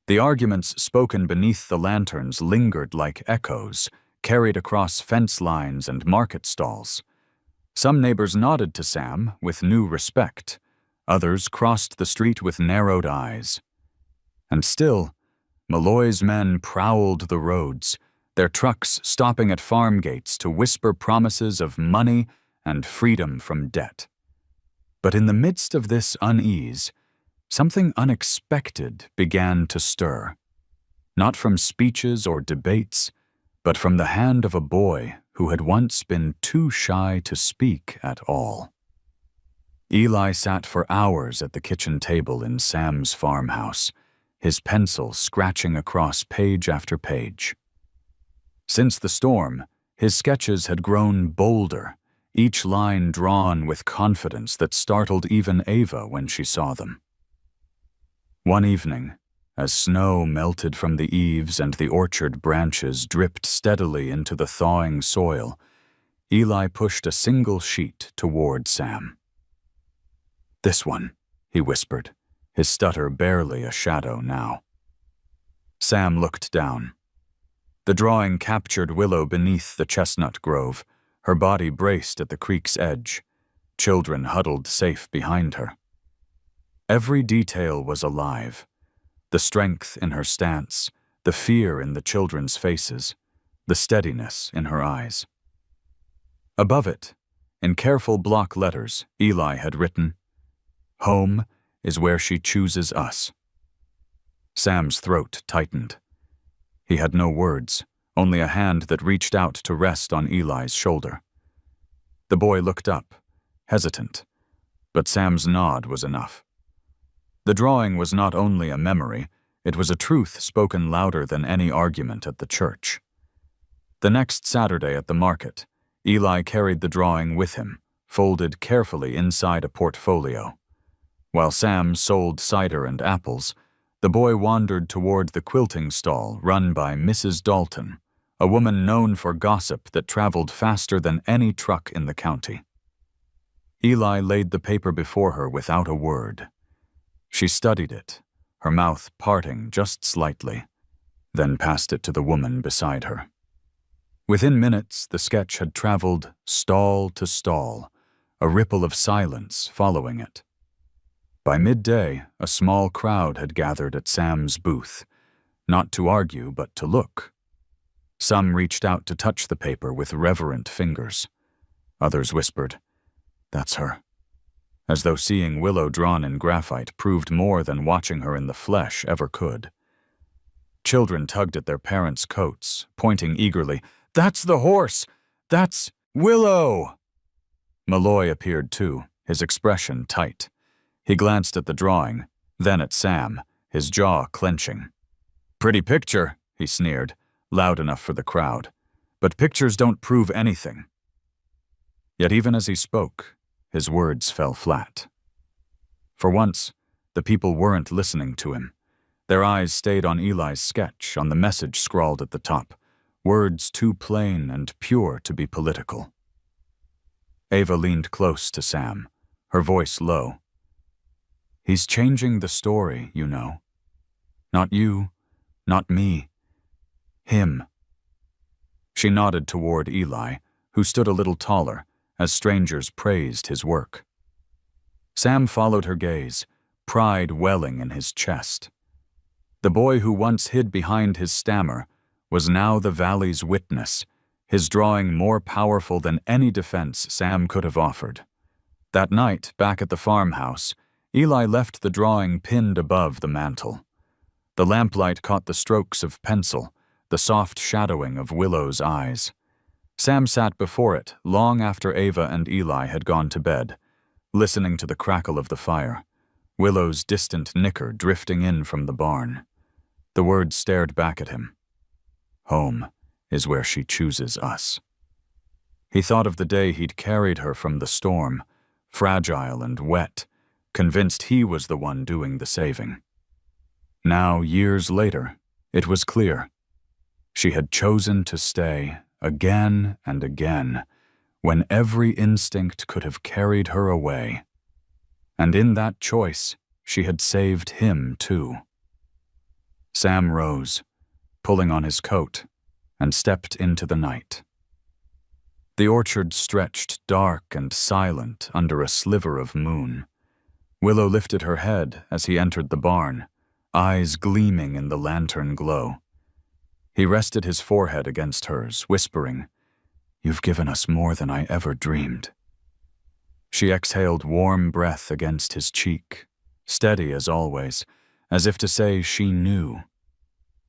The arguments spoken beneath the lanterns lingered like echoes, carried across fence lines and market stalls. Some neighbors nodded to Sam with new respect. Others crossed the street with narrowed eyes. And still, Malloy's men prowled the roads, their trucks stopping at farm gates to whisper promises of money and freedom from debt. But in the midst of this unease, something unexpected began to stir. Not from speeches or debates, but from the hand of a boy who had once been too shy to speak at all. Eli sat for hours at the kitchen table in Sam's farmhouse, his pencil scratching across page after page. Since the storm, his sketches had grown bolder, each line drawn with confidence that startled even Ava when she saw them. One evening, as snow melted from the eaves and the orchard branches dripped steadily into the thawing soil, Eli pushed a single sheet toward Sam. "This one," he whispered, his stutter barely a shadow now. Sam looked down. The drawing captured Willow beneath the chestnut grove, her body braced at the creek's edge, children huddled safe behind her. Every detail was alive. The strength in her stance, the fear in the children's faces, the steadiness in her eyes. Above it, in careful block letters, Eli had written, "Home is where she chooses us." Sam's throat tightened. He had no words, only a hand that reached out to rest on Eli's shoulder. The boy looked up, hesitant, but Sam's nod was enough. The drawing was not only a memory, it was a truth spoken louder than any argument at the church. The next Saturday at the market, Eli carried the drawing with him, folded carefully inside a portfolio. While Sam sold cider and apples, the boy wandered toward the quilting stall run by Mrs. Dalton, a woman known for gossip that traveled faster than any truck in the county. Eli laid the paper before her without a word. She studied it, her mouth parting just slightly, then passed it to the woman beside her. Within minutes, the sketch had traveled stall to stall, a ripple of silence following it. By midday, a small crowd had gathered at Sam's booth, not to argue but to look. Some reached out to touch the paper with reverent fingers. Others whispered, "That's her," as though seeing Willow drawn in graphite proved more than watching her in the flesh ever could. Children tugged at their parents' coats, pointing eagerly, "That's the horse! That's Willow!" Malloy appeared too, his expression tight. He glanced at the drawing, then at Sam, his jaw clenching. "Pretty picture," he sneered, loud enough for the crowd. "But pictures don't prove anything." Yet even as he spoke, his words fell flat. For once, the people weren't listening to him. Their eyes stayed on Eli's sketch, on the message scrawled at the top, words too plain and pure to be political. Ava leaned close to Sam, her voice low. "He's changing the story, you know. Not you, not me. Him." She nodded toward Eli, who stood a little taller, as strangers praised his work. Sam followed her gaze, pride welling in his chest. The boy who once hid behind his stammer was now the valley's witness, his drawing more powerful than any defense Sam could have offered. That night, back at the farmhouse, Eli left the drawing pinned above the mantel. The lamplight caught the strokes of pencil, the soft shadowing of Willow's eyes. Sam sat before it long after Ava and Eli had gone to bed, listening to the crackle of the fire, Willow's distant nicker drifting in from the barn. The words stared back at him. "Home is where she chooses us." He thought of the day he'd carried her from the storm, fragile and wet, convinced he was the one doing the saving. Now, years later, it was clear. She had chosen to stay again and again, when every instinct could have carried her away. and in that choice, she had saved him too. Sam rose, pulling on his coat, and stepped into the night. The orchard stretched dark and silent under a sliver of moon. Willow lifted her head as he entered the barn, eyes gleaming in the lantern glow. He rested his forehead against hers, whispering, "You've given us more than I ever dreamed." She exhaled warm breath against his cheek, steady as always, as if to say she knew.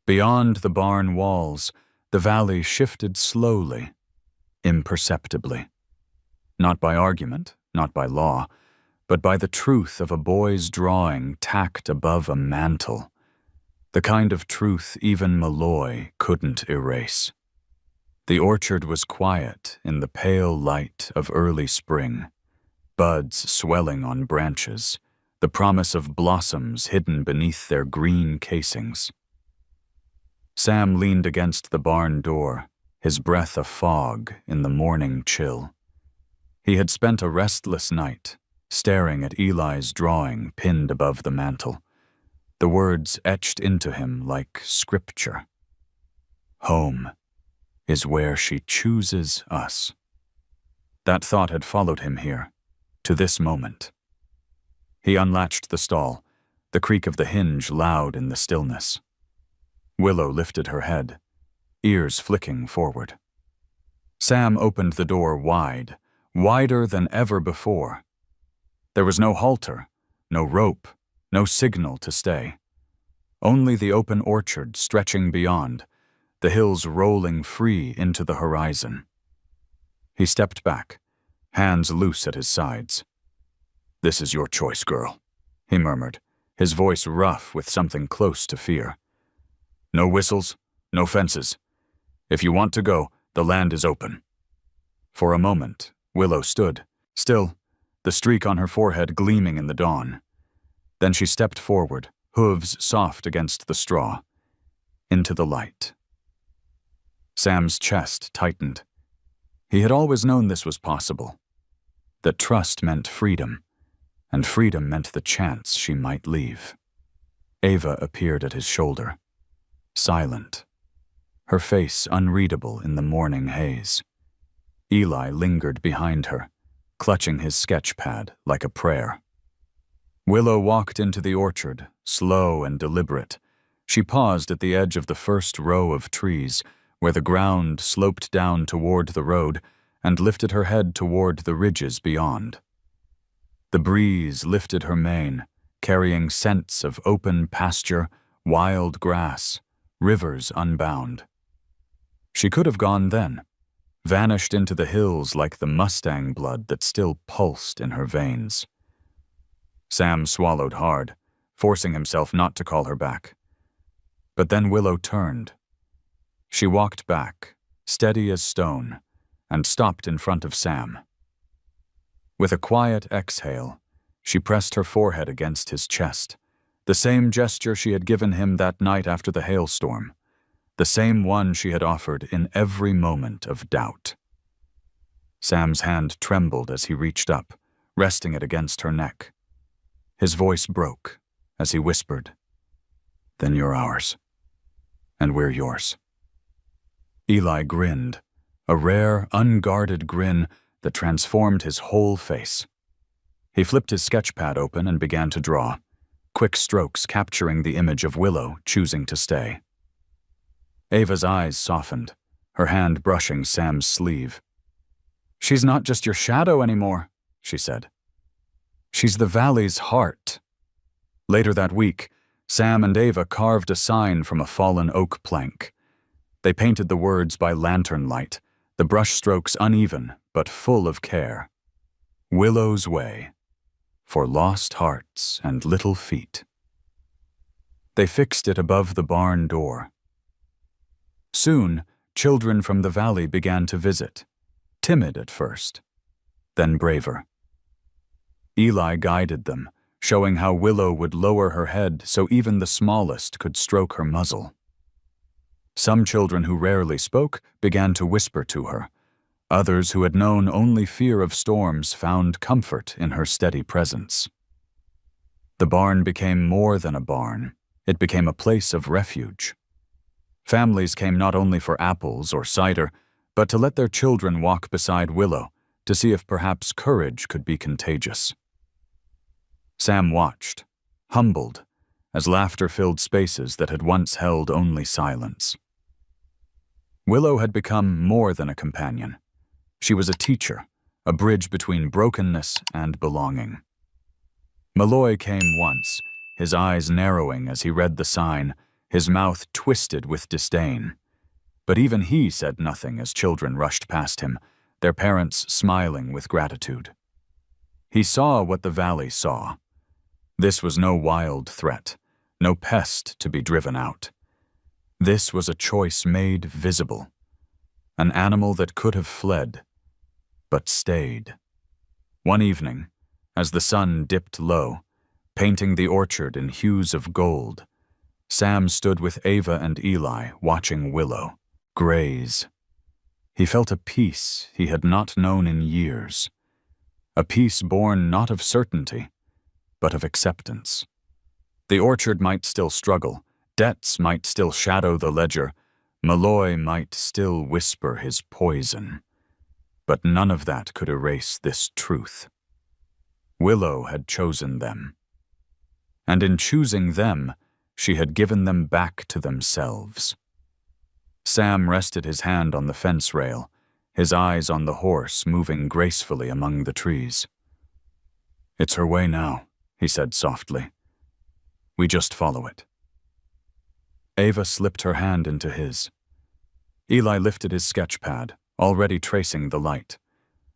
Beyond the barn walls, the valley shifted slowly, imperceptibly. Not by argument, not by law, but by the truth of a boy's drawing tacked above a mantle, the kind of truth even Malloy couldn't erase. The orchard was quiet in the pale light of early spring, buds swelling on branches, the promise of blossoms hidden beneath their green casings. Sam leaned against the barn door, his breath a fog in the morning chill. He had spent a restless night, staring at Eli's drawing pinned above the mantel, the words etched into him like scripture. Home is where she chooses us. That thought had followed him here, to this moment. He unlatched the stall, the creak of the hinge loud in the stillness. Willow lifted her head, ears flicking forward. Sam opened the door wide, wider than ever before. There was no halter, no rope, no signal to stay. Only the open orchard stretching beyond, the hills rolling free into the horizon. He stepped back, hands loose at his sides. "This is your choice, girl," he murmured, his voice rough with something close to fear. "No whistles, no fences. If you want to go, the land is open." For a moment, Willow stood, still, the streak on her forehead gleaming in the dawn. Then she stepped forward, hooves soft against the straw, into the light. Sam's chest tightened. He had always known this was possible, that trust meant freedom, and freedom meant the chance she might leave. Ava appeared at his shoulder, silent, her face unreadable in the morning haze. Eli lingered behind her, clutching his sketch pad like a prayer. Willow walked into the orchard, slow and deliberate. She paused at the edge of the first row of trees, where the ground sloped down toward the road, and lifted her head toward the ridges beyond. The breeze lifted her mane, carrying scents of open pasture, wild grass, rivers unbound. She could have gone then, vanished into the hills like the Mustang blood that still pulsed in her veins. Sam swallowed hard, forcing himself not to call her back. But then Willow turned. She walked back, steady as stone, and stopped in front of Sam. With a quiet exhale, she pressed her forehead against his chest, the same gesture she had given him that night after the hailstorm, the same one she had offered in every moment of doubt. Sam's hand trembled as he reached up, resting it against her neck. His voice broke as he whispered, "Then you're ours, and we're yours." Eli grinned, a rare, unguarded grin that transformed his whole face. He flipped his sketch pad open and began to draw, quick strokes capturing the image of Willow choosing to stay. Ava's eyes softened, her hand brushing Sam's sleeve. "She's not just your shadow anymore," she said. "She's the valley's heart." Later that week, Sam and Ava carved a sign from a fallen oak plank. They painted the words by lantern light, the brush strokes uneven but full of care. "Willow's Way, for lost hearts and little feet." They fixed it above the barn door. Soon, children from the valley began to visit, timid at first, then braver. Eli guided them, showing how Willow would lower her head so even the smallest could stroke her muzzle. Some children who rarely spoke began to whisper to her. Others who had known only fear of storms found comfort in her steady presence. The barn became more than a barn. It became a place of refuge. Families came not only for apples or cider, but to let their children walk beside Willow to see if perhaps courage could be contagious. Sam watched, humbled, as laughter filled spaces that had once held only silence. Willow had become more than a companion. She was a teacher, a bridge between brokenness and belonging. Malloy came once, his eyes narrowing as he read the sign, his mouth twisted with disdain. But even he said nothing as children rushed past him, their parents smiling with gratitude. He saw what the valley saw. This was no wild threat, no pest to be driven out. This was a choice made visible, an animal that could have fled, but stayed. One evening, as the sun dipped low, painting the orchard in hues of gold, Sam stood with Ava and Eli watching Willow graze. He felt a peace he had not known in years, a peace born not of certainty, but of acceptance. The orchard might still struggle, debts might still shadow the ledger, Malloy might still whisper his poison, but none of that could erase this truth. Willow had chosen them, and in choosing them, she had given them back to themselves. Sam rested his hand on the fence rail, his eyes on the horse moving gracefully among the trees. "It's her way now," he said softly. "We just follow it." Ava slipped her hand into his. Eli lifted his sketch pad, already tracing the light,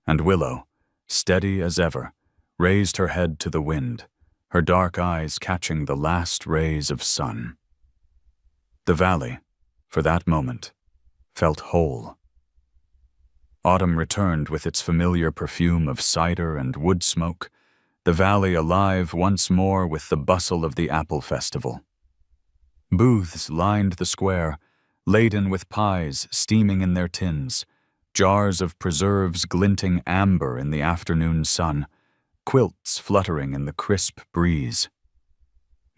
and Willow, steady as ever, raised her head to the wind, her dark eyes catching the last rays of sun. The valley, for that moment, felt whole. Autumn returned with its familiar perfume of cider and wood smoke, the valley alive once more with the bustle of the apple festival. Booths lined the square, laden with pies steaming in their tins, jars of preserves glinting amber in the afternoon sun, quilts fluttering in the crisp breeze.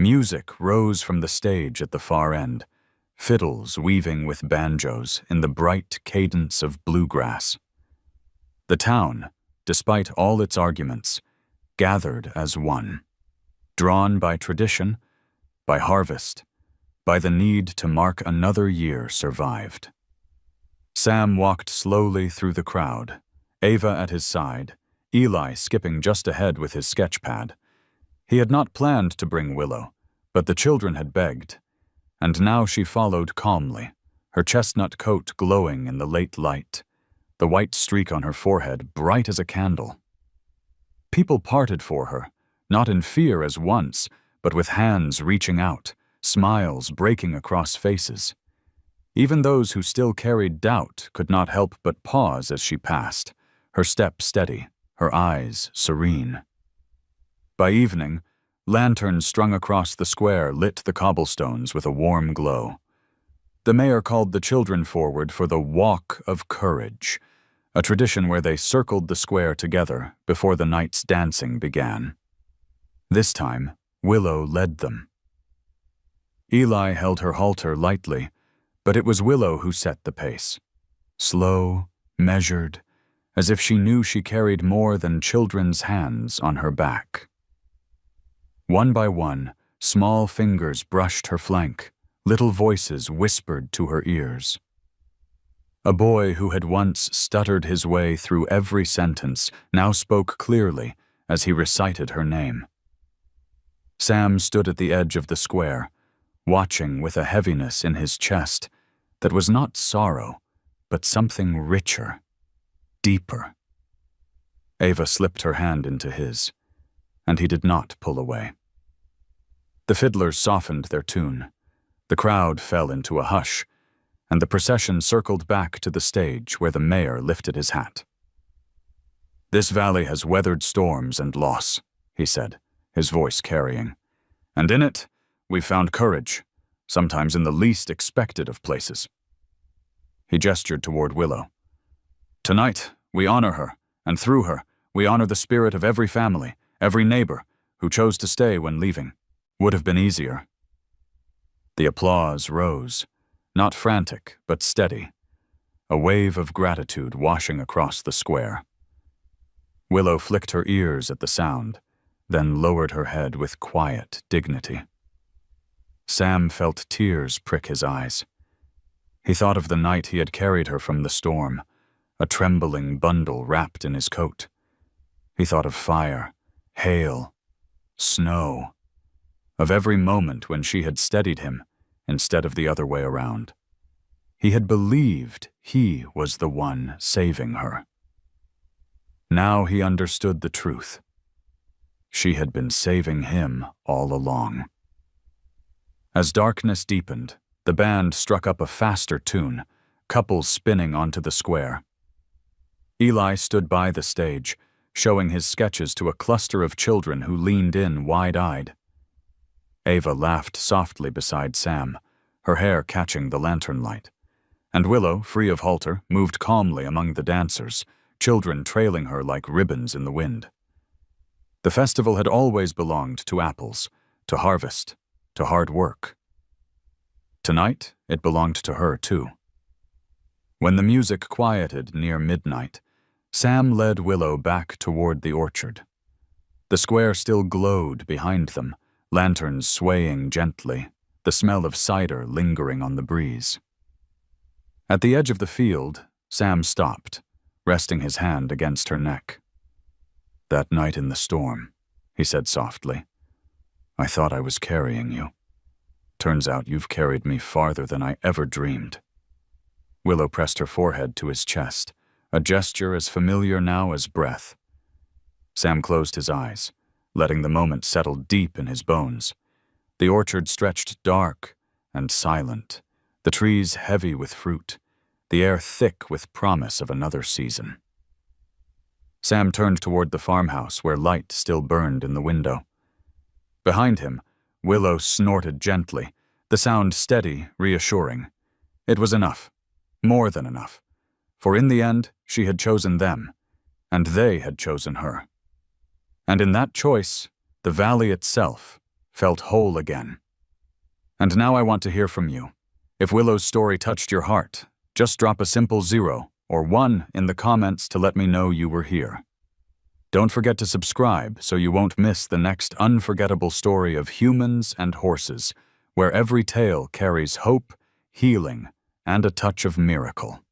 Music rose from the stage at the far end, fiddles weaving with banjos in the bright cadence of bluegrass. The town, despite all its arguments, gathered as one, drawn by tradition, by harvest, by the need to mark another year survived. Sam walked slowly through the crowd, Ava at his side, Eli skipping just ahead with his sketch pad. He had not planned to bring Willow, but the children had begged, and now she followed calmly, her chestnut coat glowing in the late light, the white streak on her forehead bright as a candle. People parted for her, not in fear as once, but with hands reaching out, smiles breaking across faces. Even those who still carried doubt could not help but pause as she passed, her step steady, her eyes serene. By evening, lanterns strung across the square lit the cobblestones with a warm glow. The mayor called the children forward for the Walk of Courage, a tradition where they circled the square together before the night's dancing began. This time, Willow led them. Eli held her halter lightly, but it was Willow who set the pace. Slow, measured, as if she knew she carried more than children's hands on her back. One by one, small fingers brushed her flank, little voices whispered to her ears. A boy who had once stuttered his way through every sentence now spoke clearly as he recited her name. Sam stood at the edge of the square, watching with a heaviness in his chest that was not sorrow, but something richer, deeper. Ava slipped her hand into his, and he did not pull away. The fiddlers softened their tune. The crowd fell into a hush, and the procession circled back to the stage where the mayor lifted his hat. "This valley has weathered storms and loss," he said, his voice carrying. "And in it, we've found courage, sometimes in the least expected of places." He gestured toward Willow. "Tonight, we honor her, and through her, we honor the spirit of every family, every neighbor, who chose to stay when leaving. Would have been easier. The applause rose, not frantic, but steady, a wave of gratitude washing across the square. Willow flicked her ears at the sound, then lowered her head with quiet dignity. Sam felt tears prick his eyes. He thought of the night he had carried her from the storm, a trembling bundle wrapped in his coat. He thought of fire, hail, snow, of every moment when she had steadied him instead of the other way around. He had believed he was the one saving her. Now he understood the truth. She had been saving him all along. As darkness deepened, the band struck up a faster tune, couples spinning onto the square. Eli stood by the stage, showing his sketches to a cluster of children who leaned in wide-eyed. Ava laughed softly beside Sam, her hair catching the lantern light, and Willow, free of halter, moved calmly among the dancers, children trailing her like ribbons in the wind. The festival had always belonged to apples, to harvest, to hard work. Tonight, it belonged to her, too. When the music quieted near midnight, Sam led Willow back toward the orchard. The square still glowed behind them, lanterns swaying gently, the smell of cider lingering on the breeze. At the edge of the field, Sam stopped, resting his hand against her neck. "That night in the storm," he said softly, "I thought I was carrying you. Turns out you've carried me farther than I ever dreamed." Willow pressed her forehead to his chest, a gesture as familiar now as breath. Sam closed his eyes, letting the moment settle deep in his bones. The orchard stretched dark and silent, the trees heavy with fruit, the air thick with promise of another season. Sam turned toward the farmhouse where light still burned in the window. Behind him, Willow snorted gently, the sound steady, reassuring. It was enough, more than enough, for in the end she had chosen them, and they had chosen her. And in that choice, the valley itself felt whole again. And now I want to hear from you. If Willow's story touched your heart, just drop a simple 0 or 1 in the comments to let me know you were here. Don't forget to subscribe so you won't miss the next unforgettable story of humans and horses, where every tale carries hope, healing, and a touch of miracle.